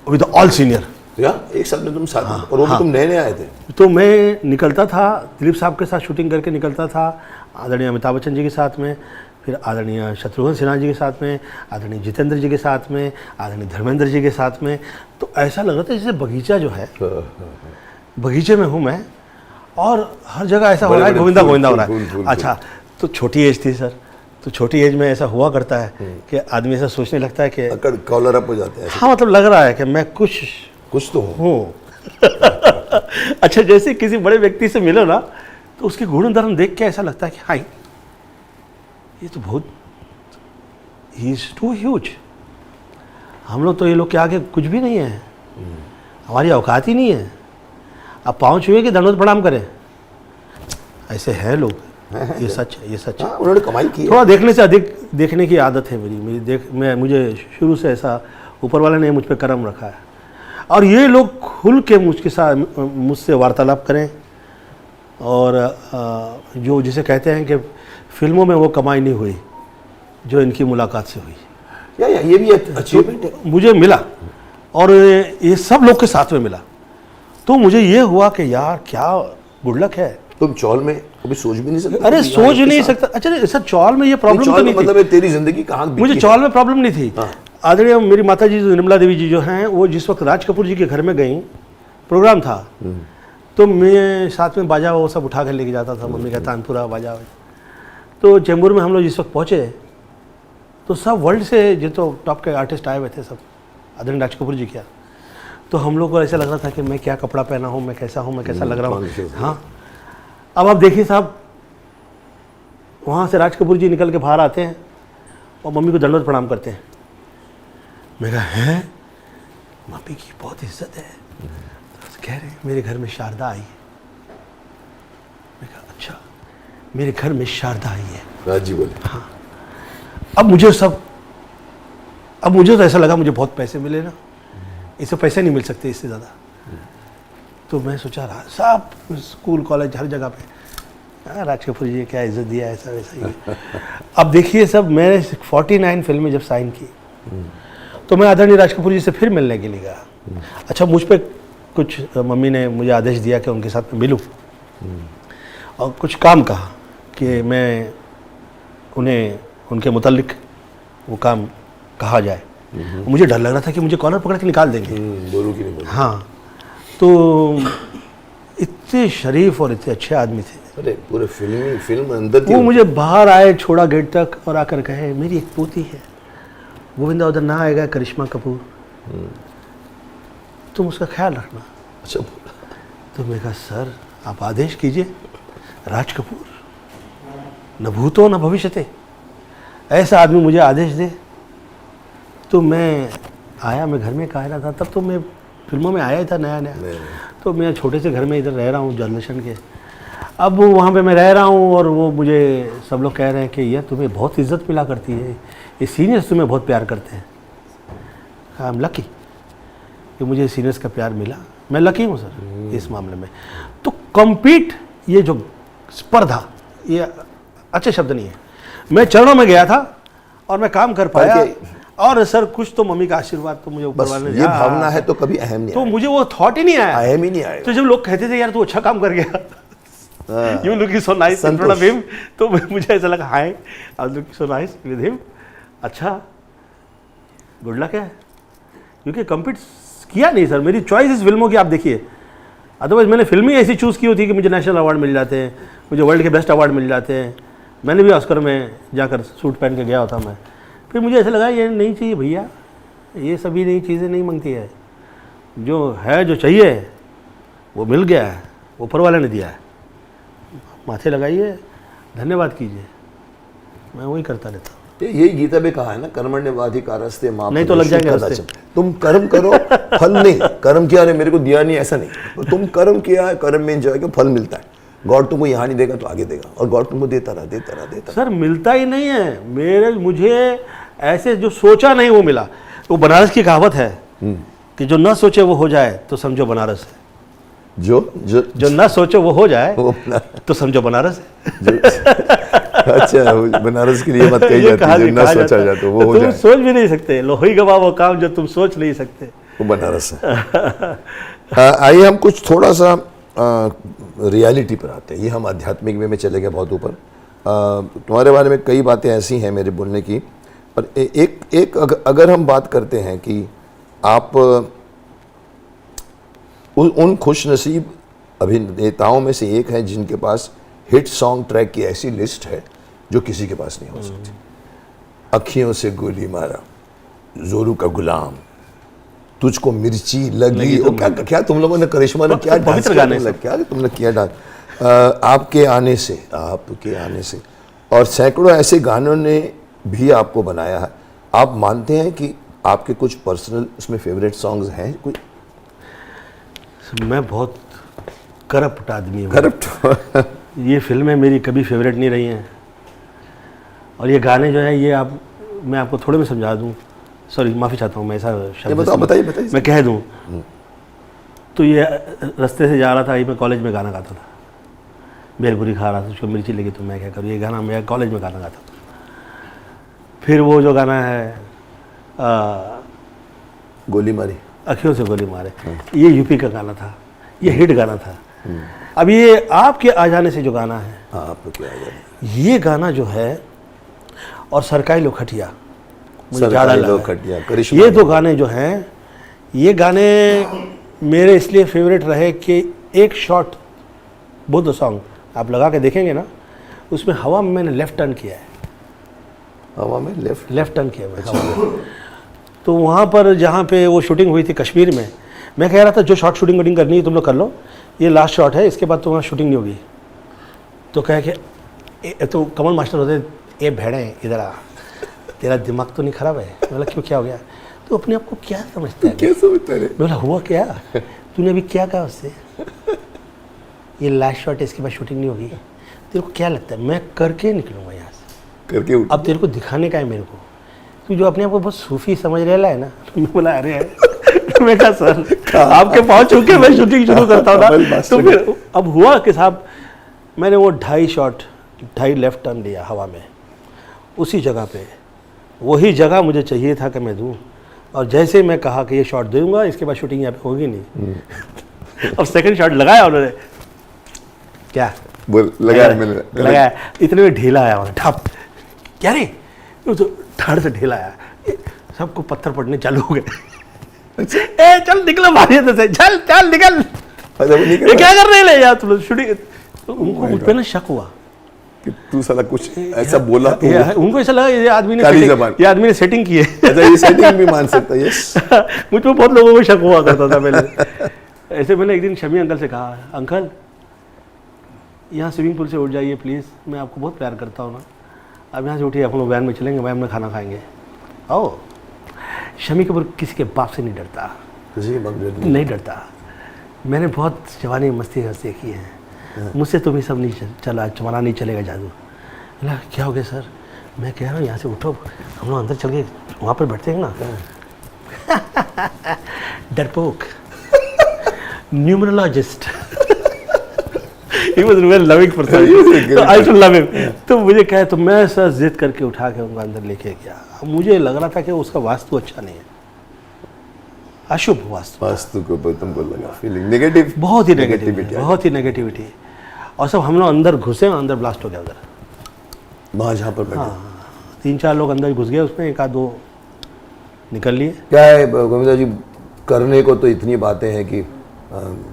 with all senior. एक साथ में तुम साथ, और वो भी तुम नए आए थे, तो मैं निकलता था दिलीप साहब के साथ शूटिंग करके निकलता था, आदरणीय अमिताभ बच्चन जी के साथ में, फिर आदरणीय शत्रुघ्न सिन्हा जी के साथ में, आदरणीय जितेंद्र जी के साथ में, आदरणीय धर्मेंद्र जी के साथ में। तो ऐसा लग रहा था जैसे बगीचा जो है, बगीचे में हूँ मैं, और हर जगह ऐसा हो रहा है गोविंदा हो रहा है। अच्छा, तो छोटी एज थी सर, तो छोटी एज में ऐसा हुआ करता है कि आदमी ऐसा सोचने लगता है कि कॉलर अप हो जाते हैं। हाँ, मतलब लग रहा है कि मैं कुछ तो हूँ। अच्छा, जैसे किसी बड़े व्यक्ति से मिलो ना, तो उसके गुण धर्म देख के ऐसा लगता है कि हाँ, ये तो बहुत, ही इज टू ह्यूज। हम लोग तो ये लोग के आगे कुछ भी नहीं है, हमारी औकात ही नहीं है। आप पाँव छुए कि दंडवत प्रणाम करें, ऐसे हैं लोग। ये सच है, ये सच है। उन्होंने कमाई की है। थोड़ा देखने से अधिक देखने की आदत है मेरी। मुझे शुरू से ऐसा ऊपर वाले ने मुझ पर करम रखा है, और ये लोग खुल के मुझसे वार्तालाप करें, और जो जिसे कहते हैं कि फिल्मों में वो कमाई नहीं हुई जो इनकी मुलाकात से हुई। या ये भी अचीवमेंट है, मुझे मिला, और ये सब लोग के साथ में मिला। तो मुझे ये हुआ कि यार क्या गुड लक है। तुम चौल में कभी सोच भी नहीं सकते? अरे सोच नहीं सकता। अच्छा सर, चौल में ये प्रॉब्लम तो नहीं थी। मतलब तेरी जिंदगी कहाँ मुझे चौल में प्रॉब्लम नहीं थी। आदरणीय मेरी माता जी निर्मला देवी जी जो हैं, वो जिस वक्त राज कपूर जी के घर में गई, प्रोग्राम था, तो मैं साथ में बाजा वो सब उठा कर लेके जाता था। मम्मी का तानपुरा बाजा। तो चेंबूर में हम लोग जिस वक्त पहुँचे तो सब वर्ल्ड से जो तो टॉप के आर्टिस्ट आए हुए थे, सब आदरणीय राज कपूर जी क्या। तो हम लोग को ऐसा लग रहा था कि मैं क्या कपड़ा पहना हूँ, मैं कैसा हूँ, मैं कैसा लग रहा हूँ। हाँ, अब आप देखिए साहब, वहाँ से राज कपूर जी निकल के बाहर आते हैं और मम्मी को दंडवत प्रणाम करते हैं। मैं कहा है मम्मी की बहुत इज्जत है। तो कह रहे हैं मेरे घर में शारदा आई है। मैं कहा अच्छा, मेरे घर में शारदा आई है। राज जी बोले हाँ। अब मुझे तो ऐसा लगा मुझे बहुत पैसे मिले ना, इससे पैसे नहीं मिल सकते इससे ज़्यादा। तो मैं सोचा रहा सब स्कूल कॉलेज हर जगह पे राज कपूर जी क्या इज्जत दिया, ऐसा वैसा ही। अब देखिए सब, मैंने 49 फिल्में जब साइन की तो मैं आदरणीय राज कपूर जी से फिर मिलने के लिए गया। अच्छा, मुझ पे कुछ मम्मी ने मुझे आदेश दिया कि उनके साथ में मिलूं और कुछ काम कहा कि मैं उन्हें उनके मुतालिक वो काम कहा जाए। मुझे डर लग रहा था कि मुझे कॉलर पकड़ के निकाल देंगे। बोलूं कि नहीं बोलूं? हाँ, तो इतने शरीफ और इतने अच्छे आदमी थे। अरे पूरे फिल्म अंदर वो मुझे बाहर आए, छोड़ा गेट तक और आकर कहे मेरी एक पोती है, गोविंदा उधर ना आएगा, करिश्मा कपूर, तुम उसका ख्याल रखना। अच्छा। तो मैं कहा सर आप आदेश कीजिए, राज कपूर न भूतो न भविष्यते, ऐसा आदमी मुझे आदेश दे। तो मैं आया, मैं घर में कहा रहा था, तब तो मैं फिल्मों में आया ही था नया नया। तो मैं छोटे से घर में इधर रह रहा हूँ जर्नलिस्टन के। अब वहाँ पे मैं रह रहा हूँ और वो मुझे सब लोग कह रहे हैं कि यार तुम्हें बहुत इज्जत मिला करती है, ये सीनियर्स तुम्हें बहुत प्यार करते हैं। आई एम लकी कि मुझे सीनियर्स का प्यार मिला, मैं लकी हूँ सर इस मामले में। तो कम्पीट, ये जो स्पर्धा, ये अच्छे शब्द नहीं है। मैं चरणों में गया था और मैं काम कर पाया, और सर कुछ तो मम्मी का आशीर्वाद तो मुझे ऊपर वाले ने, ये भावना है तो कभी अहम नहीं तो मुझे वो थॉट ही नहीं आया, अहम ही नहीं आया। तो जब लोग कहते थे यार तू अच्छा काम कर गया, you looking so nice in front of him, तो मुझे ऐसा लगा hi I looking so nice with him, अच्छा गुड लक है। क्योंकि कम्पीट किया नहीं सर, मेरी चॉइस इस फिल्मों की आप देखिए, अदरवाइज मैंने फिल्म ही ऐसी चूज़ की होती कि मुझे नेशनल अवार्ड मिल जाते हैं, मुझे वर्ल्ड के बेस्ट अवार्ड मिल जाते हैं। मैंने भी ऑस्कर में जाकर सूट पहन के गया होता मैं। फिर मुझे ऐसा लगा ये नहीं चाहिए भैया, ये सभी नई चीज़ें नहीं मांगती है, जो है जो चाहिए वो मिल गया है, ऊपर वाले ने दिया है, माथे लगाइए, धन्यवाद कीजिए, मैं वही करता रहता हूँ। यही गीता में कहा है ना, कर्मण्यवाधिकारस्ते मां नहीं तो लग जाएंगे रास्ते। तुम कर्म करो, फल नहीं, कर्म किया रे मेरे को दिया नहीं ऐसा नहीं, तो तुम कर्म किया है, कर्म में एंजॉय करो, फल मिलता है। गॉड तुमको यहाँ नहीं देगा तो आगे देगा, और गॉड तुमको देता रहा। सर मिलता ही नहीं है, मुझे ऐसे जो सोचा नहीं वो मिला। वो बनारस की कहावत है कि जो ना सोचे वो हो जाए तो समझो बनारस है, जो ना सोचो वो हो जाए तो समझो बनारस है। अच्छा, बनारस के लिए मत कही जाती, जो ना सोचा जाए तो वो हो जाए। तुम सोच भी नहीं सकते, लोही गवा वो काम जो तुम सोच नहीं सकते, वो बनारस है। आइए हम कुछ थोड़ा सा रियलिटी पर आते हैं। ये हम आध्यात्मिक में चले गए बहुत ऊपर। तुम्हारे बारे में कई बातें ऐसी हैं मेरे बोलने की, पर एक अगर हम बात करते हैं कि आप उन खुशनसीब अभिनेताओं में से एक हैं जिनके पास हिट सॉन्ग ट्रैक की ऐसी लिस्ट है जो किसी के पास नहीं हो सकती। अखियों से गोली मारा, जोरू का गुलाम, तुझको मिर्ची लगी, तो क्या तुम लोगों ने, करिश्मा ने क्या डांस किया, क्या तुमने किया डांस आपके आने से, और सैकड़ों ऐसे गानों ने भी आपको बनाया है। आप मानते हैं कि आपके कुछ पर्सनल उसमें फेवरेट सॉन्ग्स हैं कोई? मैं बहुत करप्ट आदमी हूँ। करप्ट? ये फिल्में मेरी कभी फेवरेट नहीं रही हैं, और ये गाने जो है ये मैं आपको थोड़े में समझा दूँ, सॉरी माफ़ी चाहता हूँ मैं ऐसा शब्द बताइए मैं कह दूँ। तो ये रास्ते से जा रहा था, मैं कॉलेज में गाना गाता था, बेलपुरी खा रहा था, उसको मिर्ची लगी तो मैं क्या करूँ, ये गाना मैं कॉलेज में गाना गाता था। फिर वो जो गाना है गोली मारी, अखियों से गोली मारे, ये यूपी का गाना था, ये हिट गाना था। अब ये आपके आ जाने से जो गाना है, हाँ आपको क्या है, ये गाना जो है, और सरकारी लोखटिया, मुझे सरकारी ज़्यादा लगा। लोखटिया, करिश्मा ये दो गाने जो हैं, ये गाने मेरे इसलिए फेवरेट रहे कि एक शॉट, बोथ द सॉन्ग आप लगा के देखेंगे ना, उसमें हवा में मैंने लेफ्ट टर्न किया है, हवा में लेफ्ट टर्न किया मैं हवा में। तो वहाँ पर जहाँ पे वो शूटिंग हुई थी कश्मीर में, मैं कह रहा था जो शॉट शूटिंग वूटिंग करनी है तुम लोग कर लो, ये लास्ट शॉट है, इसके बाद तुम्हारा शूटिंग नहीं होगी। तो कह के तो कमल मास्टर होते, ये भेड़े इधर आ, तेरा दिमाग तो नहीं ख़राब है? बोला क्यों, क्या हो गया? तो अपने आप को क्या समझता है? क्या समझता है? बोला हुआ क्या, तूने अभी क्या कहा उससे, ये लास्ट शॉट है, इसके बाद शूटिंग नहीं होगी। तेरे को क्या लगता है मैं करके निकलूँगा यहाँ से? करके उठ। अब तेरे को दिखाने का है मेरे को, तू जो अपने आप को बहुत सूफी समझ रहा है ना। मैं बोला अरे मैं कहा सर आपके पहुँच चुके, मैं शूटिंग शुरू करता हूँ ना। तो फिर अब हुआ कि साहब मैंने वो 2.5 शॉट, 2.5 लेफ्ट टर्न लिया हवा में, उसी जगह पे, वही जगह मुझे चाहिए था कि मैं दूँ, और जैसे मैं कहा कि ये शॉट दूंगा, इसके बाद शूटिंग यहाँ पे होगी नहीं। अब सेकंड शॉट लगाया उन्होंने, क्या बोल लगाया मैंने, लगाया, इतने में ढीला आया वहाँ, ठप, क्या रे, वो तो ठाड़ से ढीला आया, सबको पत्थर पड़ने चालू हो गए। ए चल निकलो मारिए तो से, चल चल निकल, ये क्या कर रहे ले यार तुम लोग शूटिंग। तो उनको मुझ पे ना शक हुआ कि तू साला कुछ ऐसा बोला तो उनको ऐसा लगा ये आदमी ने सेटिंग की है। अच्छा ये सेटिंग भी मान सकता है, यस। मुझ पर बहुत लोगों को शक हुआ करता था पहले। ऐसे मैंने एक दिन शमी अंकल से कहा, अंकल यहाँ स्विमिंग पूल से उठ जाइए प्लीज़, मैं आपको बहुत प्यार करता हूँ ना, अब यहाँ से उठिए, अपन लोग वैन में चलेंगे, वैन में खाना खाएंगे। आओ, शमी कपूर किसी के बाप से नहीं डरता, नहीं डरता। मैंने बहुत जवानी मस्ती हस्ती की है, मुझसे तो भी सब नहीं चला, चमाना नहीं चलेगा जादू। बोला क्या हो गया सर? मैं कह रहा हूँ यहाँ से उठो, हम लोग अंदर चल के वहाँ पर बैठते हैं ना। डरपोक, numerologist, he was a very loving person, so I used to love him। तो मुझे कहे, तो मैं सर जिद करके उठा के उनको अंदर लेके गया। मुझे लग रहा था कि उसका वास्तु अच्छा नहीं है, अशुभ वास्तु को तुमको लगा फीलिंग नेगेटिव, बहुत ही नेगेटिविटी, और सब हम लोग अंदर घुसे, अंदर ब्लास्ट हो गया उधर, वहाँ जहाँ पर बैठे। हाँ, 3-4 लोग अंदर घुस गए, उसमें 1-2 निकल लिए। क्या है गोविंदा जी, करने को तो इतनी बातें हैं कि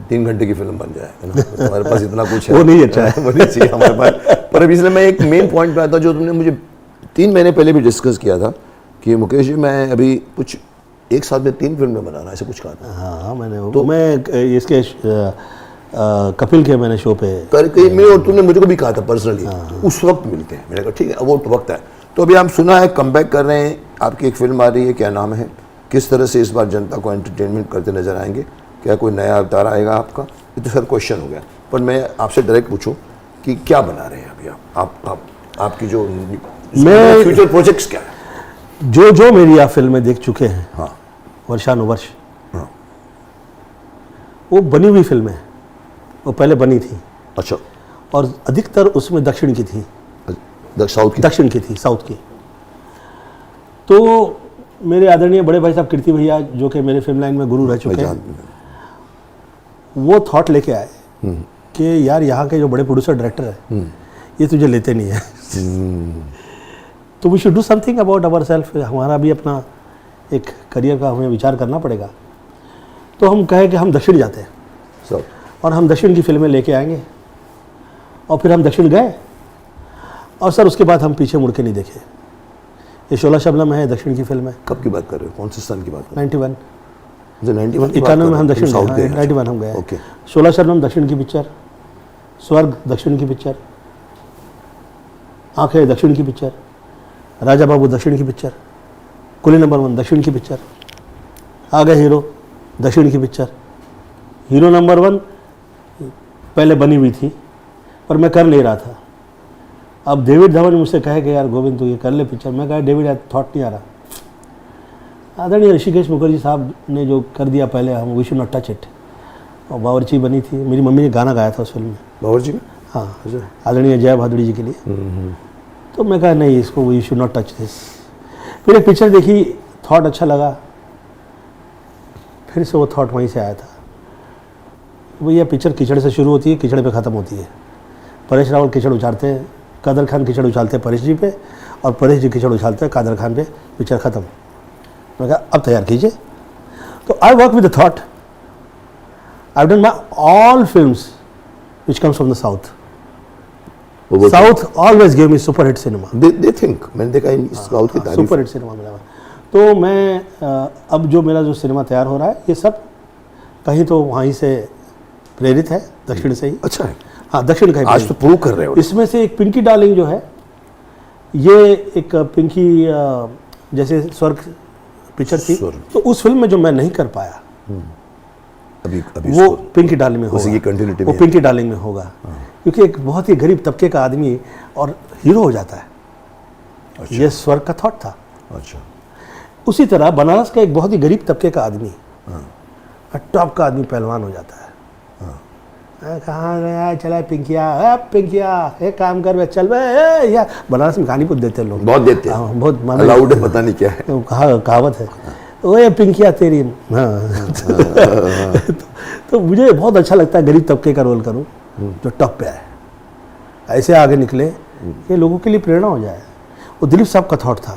3 घंटे की फिल्म बन जाए, है ना, हमारे पास इतना कुछ है, वो नहीं अच्छा है, वो नहीं चाहिए हमारे पास। पर अब इसलिए मैं एक मेन पॉइंट पे आता, जो तुमने मुझे 3 महीने पहले भी डिस्कस किया था कि मुकेश जी मैं अभी कुछ एक साथ में 3 फिल्में बना रहा, ऐसे कुछ कहा था। हाँ मैंने तो मैं इसके कपिल के मैंने शो पे करके मैं, और तूने मुझे को भी कहा था पर्सनली, उस वक्त मिलते हैं। मैंने कहा ठीक है, वो वक्त है। तो अभी हम सुना है कमबैक कर रहे हैं, आपकी एक फिल्म आ रही है, क्या नाम है, किस तरह से इस बार जनता को एंटरटेनमेंट करते नजर आएंगे, क्या कोई नया अवतार आएगा आपका? ये तो सर क्वेश्चन हो गया, पर मैं आपसे डायरेक्ट पूछूं कि क्या बना रहे हैं अभी आप आपकी जो मैं फ्यूचर प्रोजेक्ट्स क्या है? जो मेरी आप फिल्में देख चुके हैं, हाँ, वर्षानुवर्ष, हाँ, वो बनी हुई फिल्में, वो पहले बनी थी। अच्छा, और अधिकतर उसमें दक्षिण की थी, दक्षिण की थी, साउथ की। तो मेरे आदरणीय बड़े भाई साहब कीर्ति भैया, जो कि मेरे फिल्म लाइन में गुरु रह चुके हैं, वो थॉट लेके आए कि यार यहाँ के जो बड़े प्रोड्यूसर डायरेक्टर है, ये तुझे लेते नहीं है, तो we should do something about our self, हमारा भी अपना एक करियर का हमें विचार करना पड़ेगा। तो हम कहे कि हम दक्षिण जाते हैं और हम दक्षिण की फिल्में लेके आएंगे, और फिर हम दक्षिण गए, और सर उसके बाद हम पीछे मुड़ के नहीं देखे। ये शोला शबनम है, दक्षिण की फिल्म है। कब की बात कर रहे हो, कौन से सन की बात कर रहे 91, हो? 91 में हम दक्षिण गए, 91 हम गए। ओके, शोला शबनम दक्षिण की पिक्चर, स्वर्ग दक्षिण की पिक्चर, आंखें दक्षिण की पिक्चर, राजा बाबू दक्षिण की पिक्चर, कुली नंबर 1 दक्षिण की पिक्चर, आगे हीरो दक्षिण की पिक्चर। हीरो नंबर 1 पहले बनी हुई थी, पर मैं कर नहीं रहा था। अब डेविड धवन मुझसे कहे कि यार गोविंद तू ये कर ले पिक्चर, मैं कहा डेविड थॉट नहीं आ रहा। आदरणीय ऋषिकेश मुखर्जी साहब ने जो कर दिया पहले, हम we should not touch it. और बावर्ची बनी थी, मेरी मम्मी ने गाना गाया था उस फिल्म में, बावर्ची में, हाँ, आदरणीय जया भादुड़ी जी के लिए। तो मैं कहा नहीं, इसको we should not touch this. फिर एक पिक्चर देखी, थॉट अच्छा लगा, फिर से वो थॉट वहीं से आया था। वो ये पिक्चर कीचड़ से शुरू होती है, कीचड़ पे ख़त्म होती है। परेश रावल कीचड़ उछालते हैं, कादर खान कीचड़ उछालते हैं परेश जी पे, और परेश जी कीचड़ उछालते हैं कादर खान पे, पिक्चर ख़त्म। मैं कहा अब तैयार कीजिए। तो I work with the thought, I done my all films which comes from the south. South always give me super hit cinema. They think, मैंने देखा साउथ की तारीफ, सुपर हिट सिनेमा मिला। तो मैं अब जो मेरा जो सिनेमा तैयार हो रहा है ये सब कहीं तो वहीं से प्रेरित है, दक्षिण से ही। अच्छा है। हाँ, दक्षिण का ही आज तो प्रूव कर रहे हो। इसमें से एक पिंकी डार्लिंग जो है, ये एक पिंकी जैसे स्वर्ग पिक्चर थी, तो उस फिल्म में जो मैं नहीं कर पाया अभी वो पिंकी डार्लिंग में उसी की होगा, कंटिन्यूटी वो में पिंकी डार्लिंग में होगा। क्योंकि एक बहुत ही गरीब तबके का आदमी और हीरो हो जाता है। अच्छा। ये स्वर्ग का थॉट था। अच्छा। उसी तरह बनारस का एक बहुत ही गरीब तबके का आदमी, टॉप का आदमी पहलवान हो जाता है। कहाँ चला पिंकिया, पिंकिया एक काम कर बे, चल बे, या बनारस में कहानी पूछ देते हैं लोग, बहुत देते हैं। हाँ, बहुत अलाउड है, पता नहीं क्या है, कहावत है, ओए पिंकिया तेरी। हाँ तो मुझे बहुत अच्छा लगता है गरीब तबके का रोल करूं जो टॉप पे है, ऐसे आगे निकले कि लोगों के लिए प्रेरणा हो जाए। वो दिलीप साहब का थॉट था,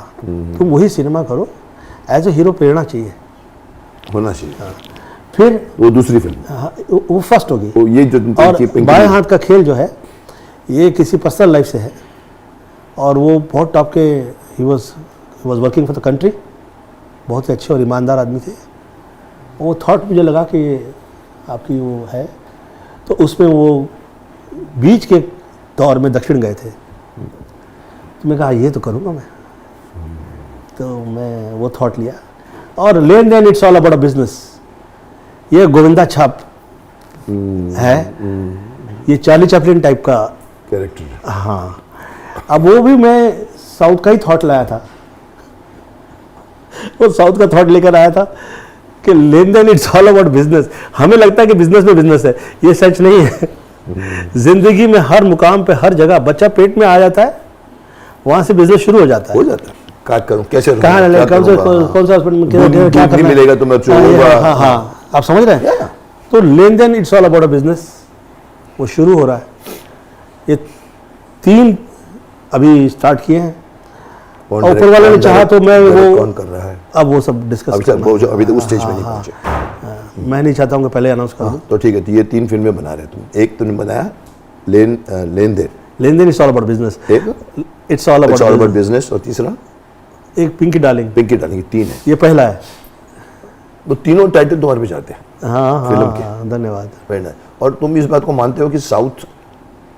तुम वही सिनेमा करो, एज ए हीरो प्रेरणा चाहिए, होना चाहिए। फिर वो दूसरी फिल्म, हाँ, वो फर्स्ट होगी। वो ये जो और बाएं हाथ का खेल जो है ये किसी पर्सनल लाइफ से है, और वो बहुत टॉप के, he was working for the country, बहुत ही अच्छे और ईमानदार आदमी थे। वो थॉट मुझे लगा कि ये आपकी वो है, तो उसमें वो बीच के दौर में दक्षिण गए थे, तो मैं कहा ये तो करूँगा मैं, तो मैं वो थॉट लिया। और लेन देन it's all about a business, ये गोविंदा छाप है, ये चार्ली चैपलिन टाइप का कैरेक्टर। हाँ, अब वो भी मैं साउथ का ही थॉट लाया था, वो साउथ का थॉट लेकर आया था कि लेन देन इट्स ऑल अबाउट बिजनेस। हमें लगता है कि बिजनेस में बिजनेस है, ये सच नहीं है। जिंदगी में हर मुकाम पे, हर जगह बच्चा पेट में आ जाता है, वहां से बिजनेस शुरू हो जाता है। काट करूं कैसे, कहाँ कौन सा हॉस्पिटल में क्या करना मिलेगा तो मैं छोड़ूंगा। हाँ हाँ, आप समझ रहे हैं। तो लेन देन it's all about a business वो शुरू हो रहा है। ये 3 अभी स्टार्ट किए हैं, और ऊपर वाले ने चाहा तो मैं वो कौन कर रहा है, अब वो सब डिस्कस करना। अभी तक उस स्टेज में नहीं पहुंचे। मैं नहीं चाहता हूँ कि पहले अनाउंस कर दूं। तो ठीक है, तो ये 3 फिल्में बना रहे तुम। एक तुमने बनाया लेन देन इट्स ऑल अबाउट बिजनेस, एक इट्स ऑल अबाउट बिजनेस, और तीसरा एक पिंकी डार्लिंग। 3 है, ये पहला है। तो तीनों टाइटल तुम्हारे पे जाते हैं हाँ फिल्म हाँ, के। धन्यवाद। बढ़िया। और तुम इस बात को मानते हो कि साउथ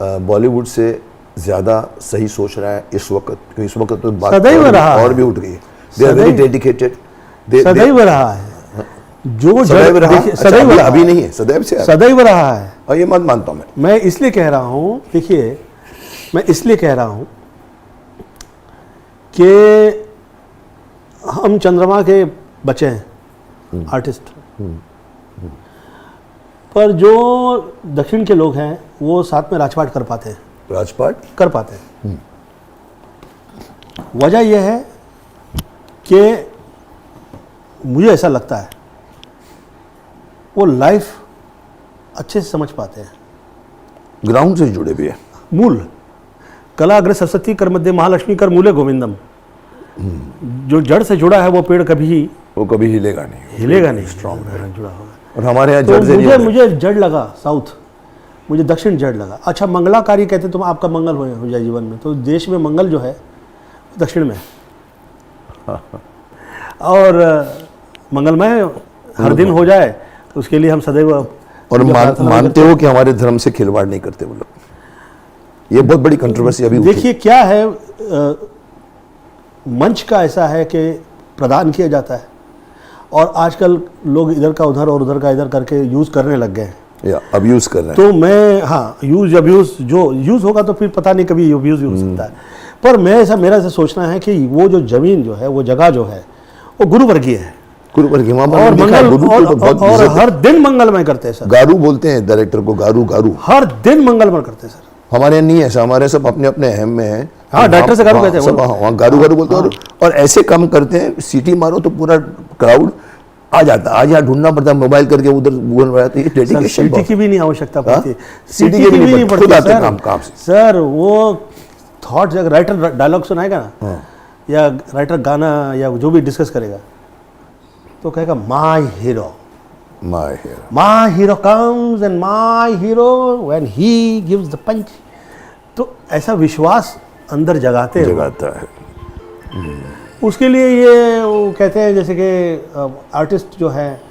बॉलीवुड से ज्यादा सही सोच रहा है इस वक्त, क्योंकि इस वक्त तो बात सदैव रहा और भी उठ गई है। दे आर वेरी डेडिकेटेड, सदैव रहा है, जो सदैव रहा, सदैव रहा, अभी नहीं है, सदैव से सदैव रहा है। और ये मत मानता हूं मैं इसलिए कह रहा हूँ, देखिए मैं इसलिए कह रहा हूँ कि हम चंद्रमा के बच्चे हैं, आर्टिस्ट, पर जो दक्षिण के लोग हैं वो साथ में राजपाट कर पाते हैं, कर पाते हैं। वजह यह है कि मुझे ऐसा लगता है वो लाइफ अच्छे से समझ पाते हैं, ग्राउंड से जुड़े भी है। मूल कला अग्र सरस्वती कर मध्य महालक्ष्मी कर मूले गोविंदम, जो जड़ से जुड़ा है वो पेड़ कभी हिलेगा नहीं, स्ट्रॉन्ग जुड़ा होगा। और हमारे यहाँ तो जड़ से मुझे जड़ लगा साउथ, मुझे दक्षिण जड़ लगा। अच्छा, मंगलाकारी कहते तुम, आपका मंगल हो जाए जीवन में, तो देश में मंगल जो है दक्षिण में और मंगलमय हर दिन हो जाए, तो उसके लिए हम सदैव और मानते हो कि हमारे धर्म से खिलवाड़ नहीं करते वो लोग। ये बहुत बड़ी कंट्रोवर्सी अभी देखिए क्या है, मंच का ऐसा है कि प्रदान किया जाता है, और आजकल लोग इधर का उधर और उधर का इधर करके यूज़ करने लग गए हैं, या अब्यूज कर रहे हैं। तो मैं हाँ, यूज अब्यूज, जो यूज़ होगा तो फिर पता नहीं कभी अब्यूज हो सकता है। पर मेरा ऐसा सोचना है कि वो जो जमीन जो है, वो जगह जो है, वो गुरुवर्गीय है, और मंगल और हर दिन मंगलमय करते हैं सर। गारू बोलते हैं डायरेक्टर को, गारू हर दिन मंगलमय करते हैं सर। हमारे यहाँ नहीं है ऐसा, हमारे सब अपने अपने अहम में है। हाँ, डायरेक्टर से गारू कहते हैं, सब हाँ, गारू बोलते हैं। और ऐसे काम करते हैं, सीटी मारो तो पूरा क्राउड आ जाता, आज यहाँ ढूंढना पड़ता, मोबाइल करके उधर गूगल में, तो ये डेडिकेशन सीटी की भी नहीं आवश्यकता पड़ती, सीटी सीटी की की भी नहीं खुद पड़ती आते सर। काम से। सर वो थॉट, जब राइटर डायलॉग सुनाएगा ना, या राइटर गाना या जो भी डिस्कस करेगा, तो कहेगा my hero, my hero comes and my hero when he gives the punch. तो ऐसा विश्वास अंदर जगाते हैं, जगाता है। उसके लिए ये वो कहते हैं जैसे कि आर्टिस्ट जो है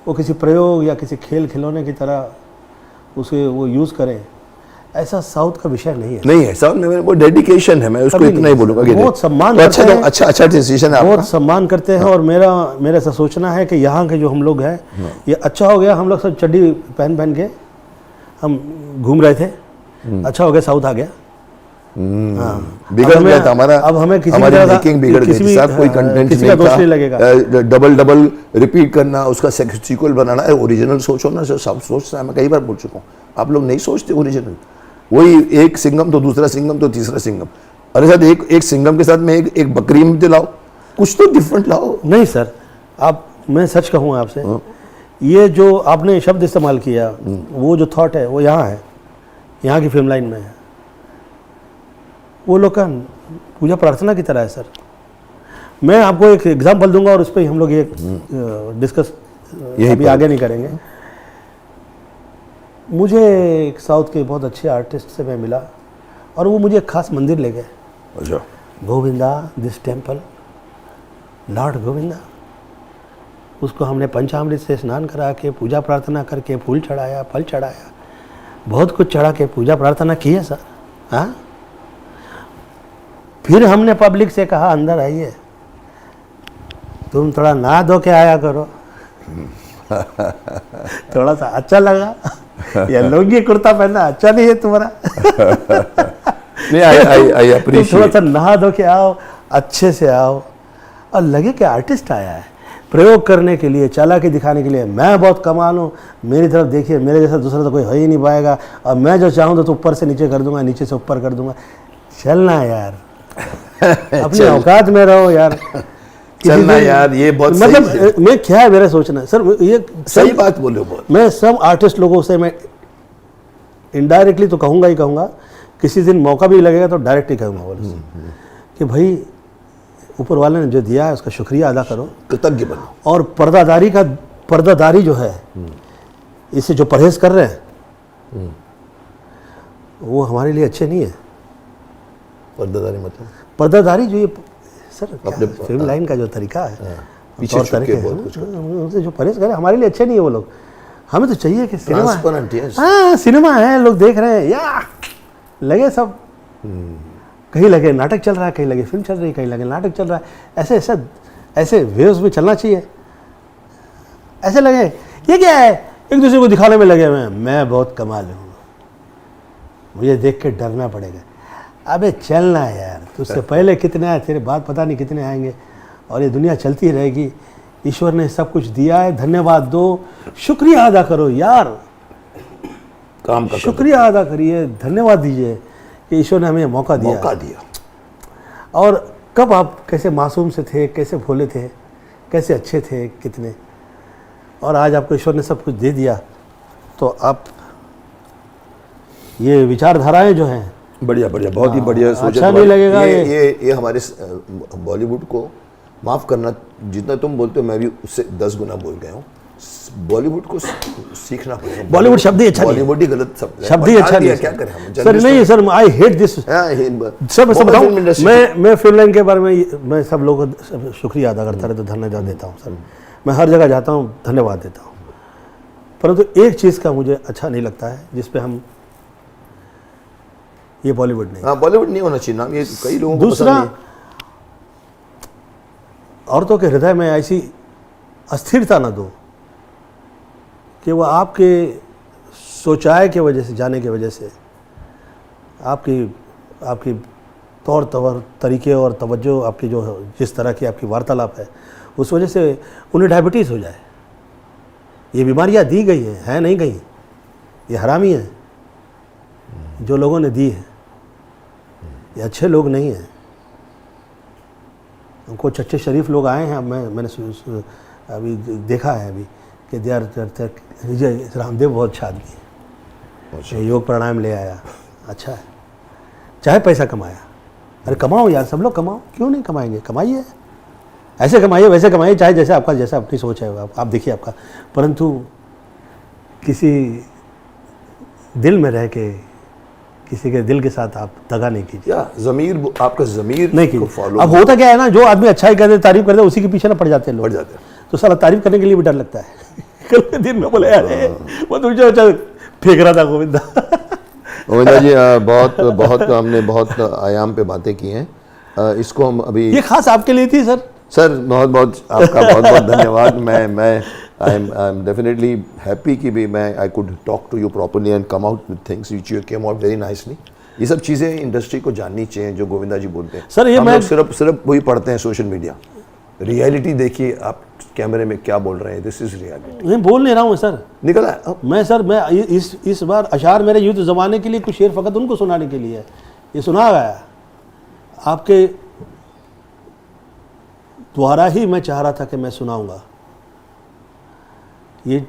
वो किसी प्रयोग या किसी खेल खिलौने की तरह उसे वो यूज़ करें, ऐसा साउथ का विषय नहीं है। नहीं है साउथ में, वो डेडिकेशन है, मैं उसको कभी इतना नहीं। ही बोलूँगा कि बहुत सम्मान तो करते हैं। अच्छा डिसीजन है आपका। बहुत सम्मान करते हैं, और मेरा ऐसा सोचना है कि यहाँ के जो हम लोग हैं, ये अच्छा हो गया, हम लोग सब चड्डी पहन के हम घूम रहे थे, अच्छा हो गया साउथ आ गया। बिगड़ गया था हमारा, अब हमें किसी हमारी तरह का- मेकिंग बिगड़ गई किसी थी भी- साहब, कोई कंटेंट किसी का नहीं दोष नहीं लगेगा। था, डबल रिपीट करना, उसका सीक्वल बनाना, ओरिजिनल सोचो ना सर, सब सोचता है, मैं कई बार बोल चुका हूँ, आप लोग नहीं सोचते ओरिजिनल। वही एक सिंघम तो दूसरा सिंघम तो तीसरा सिंघम, अरे साथ एक सिंघम के साथ में एक बकरी में लाओ, कुछ तो डिफरेंट लाओ। नहीं सर, आप, मैं सच कहूँ आपसे, ये जो आपने शब्द इस्तेमाल किया, वो जो थॉट है वो यहाँ है, यहाँ की फिल्म लाइन में है। वो लोग का पूजा प्रार्थना की तरह है सर। मैं आपको एक एग्जांपल दूंगा और उस पर हम लोग ये डिस्कस अभी आगे नहीं करेंगे। मुझे एक साउथ के बहुत अच्छे आर्टिस्ट से मैं मिला, और वो मुझे एक खास मंदिर ले गए। अच्छा, Govinda, this temple, Lord Govinda. उसको हमने पंचामृत से स्नान करा के, पूजा प्रार्थना करके, फूल चढ़ाया, फल चढ़ाया, बहुत कुछ चढ़ा के पूजा प्रार्थना की है सर। हाँ, फिर हमने पब्लिक से कहा अंदर आइए, तुम थोड़ा नहा धो के आया करो। थोड़ा सा अच्छा लगा, ये लुंगी कुर्ता पहनना अच्छा नहीं है तुम्हारा। नहीं, आई तुम अप्रिशिएट। थोड़ा सा नहा धो के आओ, अच्छे से आओ, और लगे कि आर्टिस्ट आया है प्रयोग करने के लिए, चालाकी दिखाने के लिए। मैं बहुत कमाल हूँ, मेरी तरफ देखिए, मेरे जैसा दूसरा तो कोई हो ही नहीं पाएगा, और मैं जो चाहूँ तो ऊपर से नीचे कर दूंगा, नीचे से ऊपर कर दूंगा। चलना यार, अपनी औकात में रहो यार, चलना यार, ये बहुत सही मतलब है। मैं क्या है, मेरा सोचना सर, ये सही बात बोले हो बहुत। मैं सब आर्टिस्ट लोगों से मैं इनडायरेक्टली तो कहूँगा ही कहूँगा, किसी दिन मौका भी लगेगा तो डायरेक्ट ही कहूँगा बोले कि भाई ऊपर वाले ने जो दिया है उसका शुक्रिया अदा करो, कृतज्ञ बनो। और पर्दादारी जो है, इससे जो परहेज कर रहे हैं वो हमारे लिए अच्छे नहीं है। पर्दादारी मतलब पर्दादारी जो ये सर अपने फिल्म लाइन का जो तरीका है, पीछे तौर छुप के तरीके बहुत हैं, कुछ उनसे जो परहेज करे हमारे लिए अच्छे नहीं है वो लोग। हमें तो चाहिए कि सिनेमा, ट्रांसपेरेंट, यस। हाँ सिनेमा है, लोग देख रहे हैं, या लगे सब, कहीं लगे नाटक चल रहा है, कहीं लगे फिल्म चल रही है, कहीं लगे नाटक चल रहा है, ऐसे वेव्स में चलना चाहिए। ऐसे लगे ये क्या है, एक दूसरे को दिखाने में लगे हुए हैं, मैं बहुत कमाल हूँ, मुझे देख के डरना पड़ेगा। अबे चलना यार, तुझसे पहले कितने आए, तेरे बाद पता नहीं कितने आएंगे, और ये दुनिया चलती रहेगी। ईश्वर ने सब कुछ दिया है, धन्यवाद दो, शुक्रिया अदा करो यार, काम का शुक्रिया अदा करिए, धन्यवाद दीजिए कि ईश्वर ने हमें मौका दिया। और कब आप कैसे मासूम से थे, कैसे भोले थे, कैसे अच्छे थे कितने, और आज आपको ईश्वर ने सब कुछ दे दिया। तो आप ये विचारधाराएं जो हैं, बढ़िया बढ़िया, बहुत ही बढ़िया सोच है अच्छा नहीं तुम्हारी। लगेगा ये हमारे बॉलीवुड को माफ करना, जितना तुम बोलते हो मैं भी उससे 10 गुना बोल गया हूँ। बॉलीवुड को सीखना पड़ेगा। बॉलीवुड शब्द ही अच्छा नहीं है। बॉलीवुड ही गलत शब्द है। शब्द ही अच्छा नहीं है क्या करें हम, सर। नहीं सर, आई हेट दिस। हाँ, सब बहुत बताऊं, फिल्म इंडस्ट्री- मैं फिल्म लाइन के बारे में मैं सब लोगों को शुक्रिया अदा करता रहता, धन्यवाद देता हूँ सर। मैं हर जगह जाता हूँ, धन्यवाद देता हूँ, परंतु एक चीज़ का मुझे अच्छा नहीं लगता है, जिसपे हम, ये बॉलीवुड नहीं। हाँ, बॉलीवुड नहीं होना चाहिए नाम, ये कई लोगों को दूसरा, पसंद नहीं। औरतों के हृदय में ऐसी अस्थिरता ना दो कि वो आपके सोचाए के वजह से, जाने की वजह से, आपकी तौर तरीके और तवज्जो, आपकी जो जिस तरह की आपकी वार्तालाप है, उस वजह से उन्हें डायबिटीज़ हो जाए। ये बीमारियां दी गई हैं, है नहीं गई, ये हरामी है जो लोगों ने दी है, ये अच्छे लोग नहीं हैं। कुछ अच्छे शरीफ लोग आए हैं, मैंने अभी देखा है अभी कि विजय रामदेव बहुत अच्छा आदमी है, अच्छा। योग प्राणायाम ले आया, अच्छा है, चाहे पैसा कमाया, अरे कमाओ यार, सब लोग कमाओ, क्यों नहीं कमाएंगे, कमाइए, ऐसे कमाइए वैसे कमाइए, चाहे जैसे आपका जैसा अपनी सोच है आप देखिए आपका, परंतु किसी दिल में रह के किसी के दिल के साथ आप दगा नहीं कीजिए, या ज़मीर, आपका ज़मीर नहीं को कीजिए। फॉलो अब होता क्या है ना, जो आदमी अच्छाई करते तारीफ करते उसी के पीछे ना पड़ जाते हैं बढ़ लोग, जाते हैं। तो साला तारीफ करने के लिए भी डर लगता है कल के दिन में बोले अरे वो तो जो फेंक रहा था गोविंदा गोविंदा जी बहुत बहुत हमने बहुत आयाम पे बातें की हैं, इसको हम अभी ये खास आपके लिए थी सर। सर बहुत बहुत आपका बहुत बहुत धन्यवाद। मैं आई एम डेफिनेटली हैप्पी कि भी मैं I could talk to you properly and come out with things which you came out very nicely. ये सब चीज़ें इंडस्ट्री को जाननी चाहिए जो गोविंदा जी बोलते हैं। सर, ये हम मैं- लोग सिर्फ वही पढ़ते हैं सोशल मीडिया, रियलिटी देखिए आप कैमरे में क्या बोल रहे हैं, दिस इज रियलिटी। मैं बोल नहीं रहा हूँ सर, निकला है अब मैं सर मैं इस बार अशार मेरे युद्ध जमाने के लिए कुछ शेर फकत उनको सुनाने के लिए है, ये सुना गया आपके द्वारा ही मैं चाह रहा था कि मैं सुनाऊंगा। ये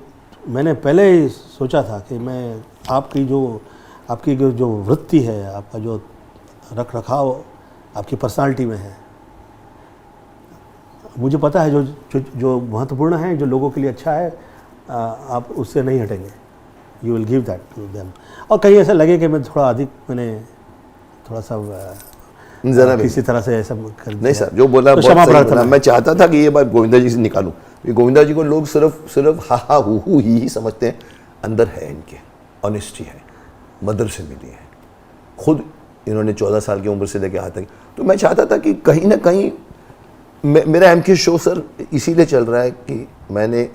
मैंने पहले ही सोचा था कि मैं आपकी जो वृत्ति है, आपका जो रख रखाव आपकी पर्सनालिटी में है, मुझे पता है जो महत्वपूर्ण है, जो लोगों के लिए अच्छा है, आप उससे नहीं हटेंगे, you will give that to them. और कहीं ऐसा लगे कि मैं थोड़ा अधिक मैंने थोड़ा सा जरा भी किसी तरह से ऐसा कर दिया। नहीं सर, जो बोला तो बहुत क्षमा सही प्रार्थना। बोला। मैं चाहता था कि ये बात गोविंदा जी से निकालूं। ये गोविंदा जी को लोग सिर्फ हा हा हु ही समझते हैं, अंदर है इनके ऑनेस्टी है, मदर से मिली है, खुद इन्होंने 14 साल की उम्र से लेकर आज तक। तो मैं चाहता था कि कहीं ना कहीं मेरा एमके शो सर इसीलिए चल रहा है कि मैंने,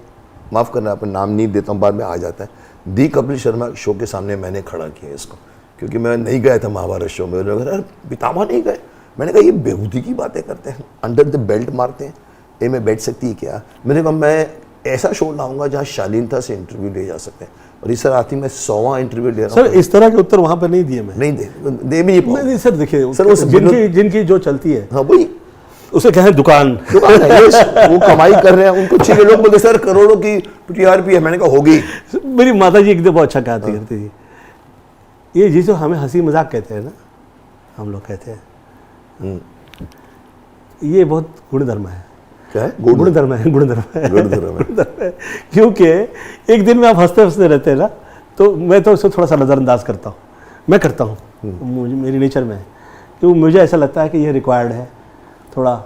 माफ़ करना अपना नाम नहीं देता हूँ, बाद में आ जाता है, दी कपिल शर्मा शो के सामने मैंने खड़ा किया इसको, क्योंकि मैं नहीं गया था महाभारत शो में। लोग अरे पितामह नहीं गए, मैंने कहा ये बेहूदी की बातें करते हैं, अंडर द बेल्ट मारते हैं, ये में बैठ सकती है क्या। मैंने कहा मैं ऐसा शो लाऊंगा जहाँ शालीनता से इंटरव्यू ले जा सकते हैं, और इस रात ही मैं 100वां इंटरव्यू ले रहा सर हूँ। इस तरह के उत्तर वहाँ पर नहीं दिए मैं, नहीं दे भी नहीं पाऊंगा। नहीं सर, देखिए सर, उस जिनकी जो चलती है हाँ वही उसे कहें दुकान, दुकान है, वो कमाई कर रहे हैं, उनको चाहिए। लोग बोलते सर करोड़ों की टीआरपी है, मैंने कहा होगी। मेरी माता जी एक दिन बहुत अच्छा कहती करती थी, ये जिसे हमें हंसी मजाक कहते हैं ना, हम लोग कहते हैं, ये बहुत गुणधर्म है। क्या है? गुणधर्म है, गुणधर्म है, गुणधर्म है। गुणधर्म है। क्योंकि एक दिन में आप हंसते हंसते रहते हैं ना, तो मैं तो उसको थोड़ा सा नज़रअंदाज करता हूँ, मैं करता हूँ, मुझे मेरी नेचर में है, क्योंकि मुझे ऐसा लगता है कि ये रिक्वायर्ड है थोड़ा।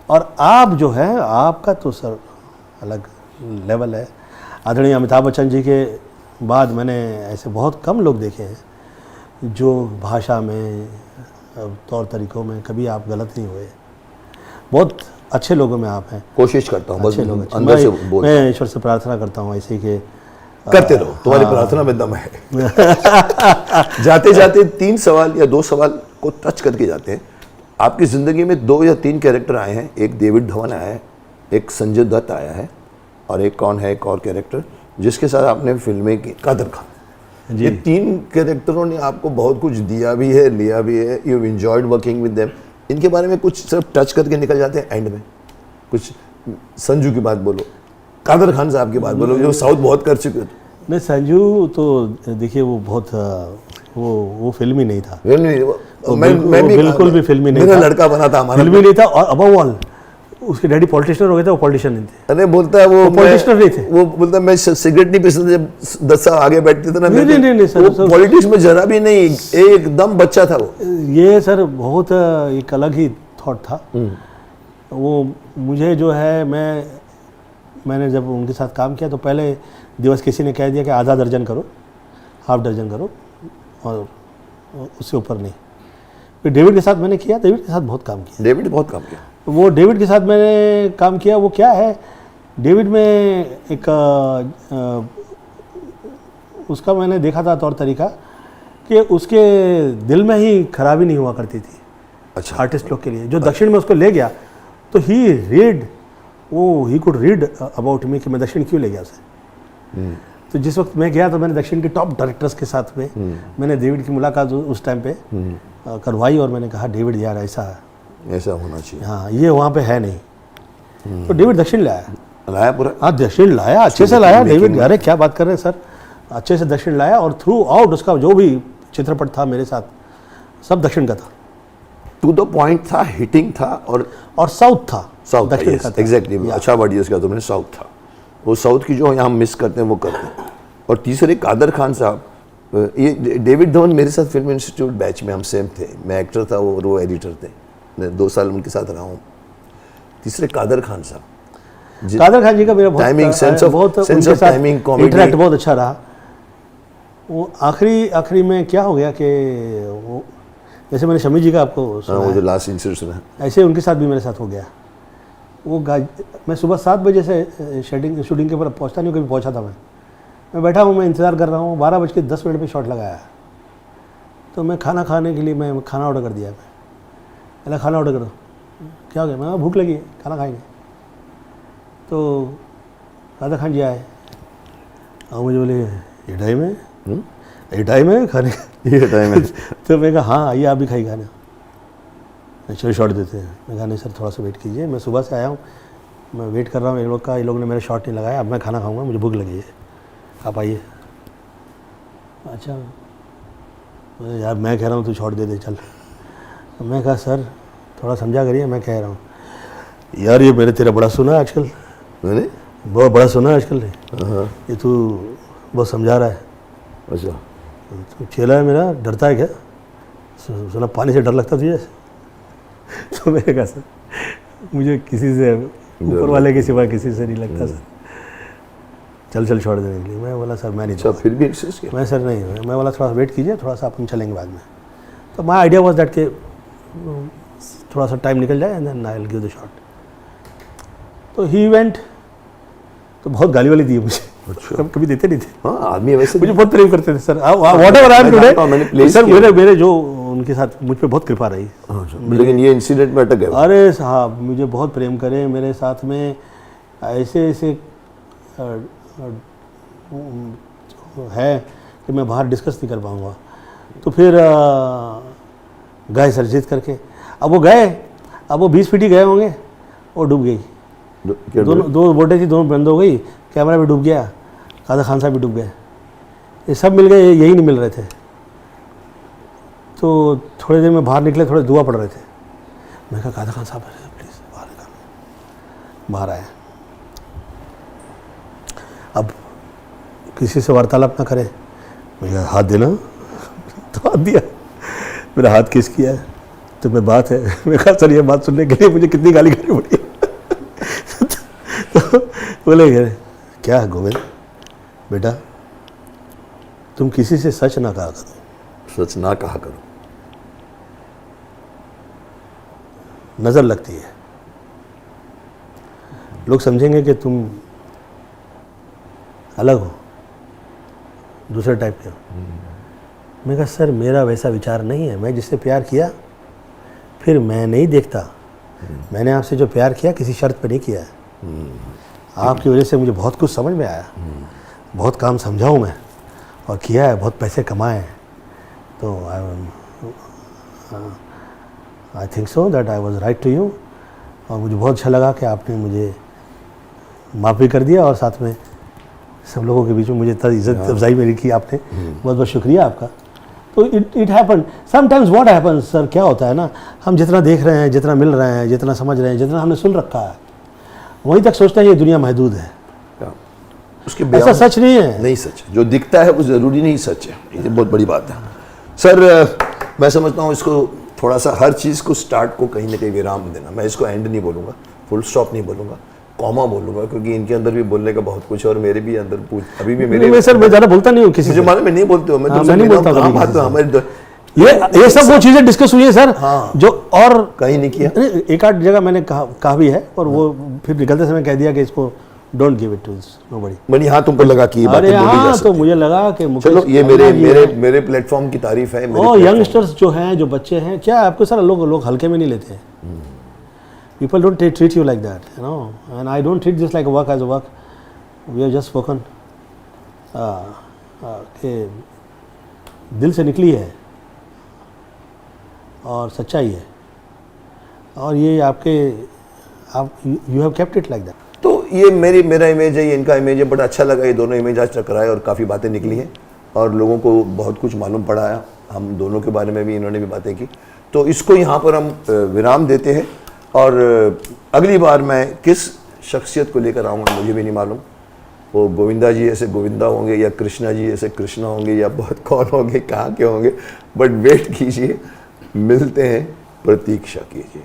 और आप जो है, आपका तो सर अलग लेवल है। आदरणीय अमिताभ बच्चन जी के बाद मैंने ऐसे बहुत कम लोग देखे हैं जो भाषा में, तौर तरीकों में कभी आप गलत नहीं हुए। बहुत अच्छे लोगों में आप हैं, कोशिश करता हूँ बस अच्छे लोग, अच्छे। अंदर से मैं बोल ईश्वर से प्रार्थना करता हूँ ऐसे ही कि करते रहो, तुम्हारी प्रार्थना में दम है। जाते जाते 3 सवाल या 2 सवाल को टच करके जाते हैं। आपकी ज़िंदगी में 2 या 3 कैरेक्टर आए हैं, एक डेविड धवन आया है, एक संजय दत्त आया है, और एक कौन है, एक और कैरेक्टर जिसके साथ आपने फिल्में की, कादर खान। ये 3 कैरेक्टरों ने आपको बहुत कुछ दिया भी है, लिया भी है। You enjoyed working with them. इनके बारे में कुछ सिर्फ टच करके निकल जाते हैं एंड में। कुछ संजू की बात बोलो, कादर खान साहब की बात बोलो, जो साउथ बहुत कर चुके थे। नहीं, संजू तो देखिए वो बहुत वो फिल्मी नहीं था, मैं भी बिल्कुल भी फिल्मी नहीं मेरा था, लड़का बना था हमारा, फिल्मी नहीं था। और अबव ऑल उसके डैडी पॉलिटिशियन हो गए थे, वो पॉलिटिशियन नहीं थे। अरे बोलता है वो पॉलिटिशियन नहीं थे, वो बोलता है मैं सिगरेट नहीं पीता, जब 10 साल आगे बैठते थे ना, नहीं सर, वो पॉलिटिक्स में जरा भी नहीं, एकदम बच्चा था वो। ये सर बहुत एक अलग ही थॉट था वो। मुझे जो है, मैंने जब उनके साथ काम किया तो पहले दिवस किसी ने कह दिया कि आधा दर्जन करो, हाफ दर्जन करो, और उससे ऊपर नहीं। फिर डेविड के साथ मैंने किया, डेविड के साथ बहुत काम किया। डेविड बहुत काम किया। वो डेविड के साथ मैंने काम किया, वो क्या है, डेविड में एक उसका मैंने देखा था तौर तरीका कि उसके दिल में ही खराबी नहीं हुआ करती थी। अच्छा, आर्टिस्ट लोग के लिए जो दक्षिण में उसको ले गया, तो he could read about me कि मैं दक्षिण क्यों ले गया उसे। तो जिस वक्त मैं गया तो मैंने दक्षिण के टॉप डायरेक्टर्स के साथ में मैंने डेविड की मुलाकात उस टाइम पे करवाई, और मैंने कहा डेविड यार ऐसा होना चाहिए, हाँ ये वहाँ पे है नहीं। तो डेविड दक्षिण ले आया, लाया पूरा? हाँ दक्षिण लाया, अच्छे से लाया डेविड, अरे क्या बात कर रहे हैं सर, अच्छे से दक्षिण लाया और थ्रू आउट उसका जो भी चित्रपट था मेरे साथ सब दक्षिण का था, टू द पॉइंट था, हिटिंग था और साउथ था, साउथ दक्षिण का था। एग्जैक्टली, अच्छा वर्ड यूज किया तुमने, साउथ था। वो साउथ की जो यहाँ मिस करते हैं वो करते हैं। और तीसरे कादर खान साहब, ये डेविड धवन मेरे साथ फिल्म इंस्टीट्यूट बैच में हम सेम थे, मैं एक्टर था और वो एडिटर थे, मैं 2 साल उनके साथ रहा हूँ। तीसरे कादर खान साहब, कादर खान जी का मेरा timing, sense of timing, comedy, interact बहुत अच्छा रहा। वो आखिरी में क्या हो गया कि वो जैसे मैंने शमी जी का आपको सुना वो है, जो लास्ट इंसिडेंट सुना, ऐसे उनके साथ भी मेरे साथ हो गया। वो मैं सुबह 7 बजे से शूटिंग के ऊपर पहुंचता नहीं, कभी पहुंचा था मैं बैठा हूँ, मैं इंतज़ार कर रहा हूँ, 12:10 पे शॉट लगाया। तो मैं खाना खाने के लिए मैं खाना ऑर्डर कर दिया, मैं खाना ऑर्डर करो, क्या हो गया, मैं भूख लगी है, खाना खाएंगे। तो कादर खान जी आए और मुझे बोले ये टाइम है, ये टाइम है खाने का, ये टाइम है। तो मैं कहा हाँ आइए आप भी खाइए खाना, चलो शॉट देते हैं। मैं कहा नहीं सर थोड़ा सा वेट कीजिए, मैं सुबह से आया हूँ, मैं वेट कर रहा हूँ, ये लोग ने मेरा शॉट नहीं लगाया, अब मैं खाना खाऊंगा, मुझे भूख लगी है, आप आइए। अच्छा यार मैं कह रहा हूँ तू शॉट दे दे चल। तो मैं कहा सर थोड़ा समझा करिए, मैं कह रहा हूँ यार ये मैंने तेरा बड़ा सुना है आजकल, मैंने बहुत बड़ा सुना है आजकल, ये तू बहुत समझा रहा है, अच्छा तो चेला है मेरा, डरता है क्या, सुना पानी से डर लगता तुझे? तो मैंने कहा सर मुझे किसी से ऊपर वाले के सिवा किसी से नहीं लगता सर, चल छोड़ देने के लिए। मैं बोला सर मैं नहीं, अच्छा फिर भी इंसिस्ट किया? मैं सर नहीं, मैं बोला थोड़ा सा वेट कीजिए, थोड़ा सा अपन चलेंगे बाद में। तो माई आइडिया वॉज दैट के थोड़ा सा टाइम निकल जाए and then I will give the shot. तो ही वेंट, तो बहुत गाली वाली दी मुझे, अच्छा। कभी देते नहीं थे। हाँ आदमी वैसे मुझे बहुत प्रेम करते थे sir, whatever I am today sir, मेरे जो उनके साथ मुझ पे बहुत कृपा रही। लेकिन ये इंसिडेंट में अटक गया। अरे साहब मुझे बहुत प्रेम करे मेरे साथ में, ऐसे है कि मैं बाहर डिस्कस नहीं कर पाऊँगा। तो फिर गए सर जीत करके, अब वो 20 फीट ही गए होंगे, वो डूब गई, दोनों 2 बोटें थी, दोनों बंद हो गई, कैमरा भी डूब गया, कादर खान साहब भी डूब गए, ये सब मिल गए, यही नहीं मिल रहे थे। तो थोड़ी देर में बाहर निकले, थोड़े दुआ पड़ रहे थे। मैं कहा कादर खान साहब प्लीज़ बाहर निकालो, बाहर आए। अब किसी से वार्तालाप ना करे, मैं कहा हाथ देना, तो हाथ दिया, मेरा हाथ किस किया है, तो मैं बात है, मैं कहा सर ये बात सुनने के लिए मुझे कितनी गाली खानी पड़ी। तो बोले क्या गोविंद बेटा तुम किसी से सच ना कहा करो, सच ना कहा करो, नज़र लगती है, लोग समझेंगे कि तुम अलग हो, दूसरे टाइप के हो। मैं कहा सर मेरा वैसा विचार नहीं है, मैं जिससे प्यार किया फिर मैं नहीं देखता, मैंने आपसे जो प्यार किया किसी शर्त पे नहीं किया है, आपकी वजह से मुझे बहुत कुछ समझ में आया, बहुत काम समझा हूँ मैं और किया है, बहुत पैसे कमाए हैं। तो I think so that I was right to you, और मुझे बहुत अच्छा लगा कि आपने मुझे माफ़ भी कर दिया और साथ में सब लोगों के बीच में मुझे इतना इज्जत अफजाई मेरी की आपने, बहुत बहुत शुक्रिया आपका। तो it happen sometimes, what happen sir, क्या होता है ना, हम जितना देख रहे हैं, जितना मिल रहे हैं, जितना समझ रहे हैं, जितना हमने सुन रखा है, वहीं तक सोचते हैं ये दुनिया महदूद है, उसके ऐसा सच नहीं है। नहीं सच, जो दिखता है वो ज़रूरी नहीं सच है, ये बहुत बड़ी बात है सर। मैं समझता हूँ इसको थोड़ा सा, हर चीज़ को स्टार्ट को कहीं ना कहीं विराम देना, मैं इसको एंड नहीं बोलूँगा, फुल स्टॉप नहीं बोलूँगा, कॉमा बोलूँगा, क्योंकि इनके अंदर भी बोलने का बहुत कुछ है और मेरे भी अंदर अभी भी मेरे मैं सर मैं ज़्यादा बोलता नहीं हूँ किसी से, मालूम मैं नहीं बोलते हो, मैं तुमसे नहीं बोलता हूँ हमारे ये सब वो चीज़ें डिस्कस हुई है सर, हाँ, जो और कहीं नहीं किया। एक आध जगह मैंने कहा भी है, और वो फिर निकलते समय कह दिया कि इसको don't give it to nobody. Money हाँ तुमको लगा कि ये बातें बोली जा सकती तो मुझे लगा कि चलो ये मेरे प्लेटफॉर्म की तारीफ है। और यंगस्टर्स जो हैं, जो बच्चे हैं, क्या आपको सर लोग हल्के में नहीं लेते हैं। People don't treat you like that, you know, and I don't treat this like a work as a work. We have just spoken कि दिल से निकली है और सच्चाई है, और ये आप you have kept it like that. तो ये मेरा इमेज है, ये इनका इमेज है, बड़ा अच्छा लगा ये दोनों इमेज आज टकराए और काफ़ी बातें निकली हैं और लोगों को बहुत कुछ मालूम पड़ा है, हम दोनों के बारे में भी इन्होंने भी बातें की। तो इसको यहाँ पर हम विराम देते हैं और अगली बार मैं किस शख्सियत को लेकर आऊँगा मुझे भी नहीं मालूम। वो गोविंदा जी ऐसे गोविंदा होंगे या कृष्णा जी ऐसे कृष्णा होंगे या बहुत कौन होंगे, कहाँ के होंगे, बट वेट कीजिए, मिलते हैं, प्रतीक्षा कीजिए।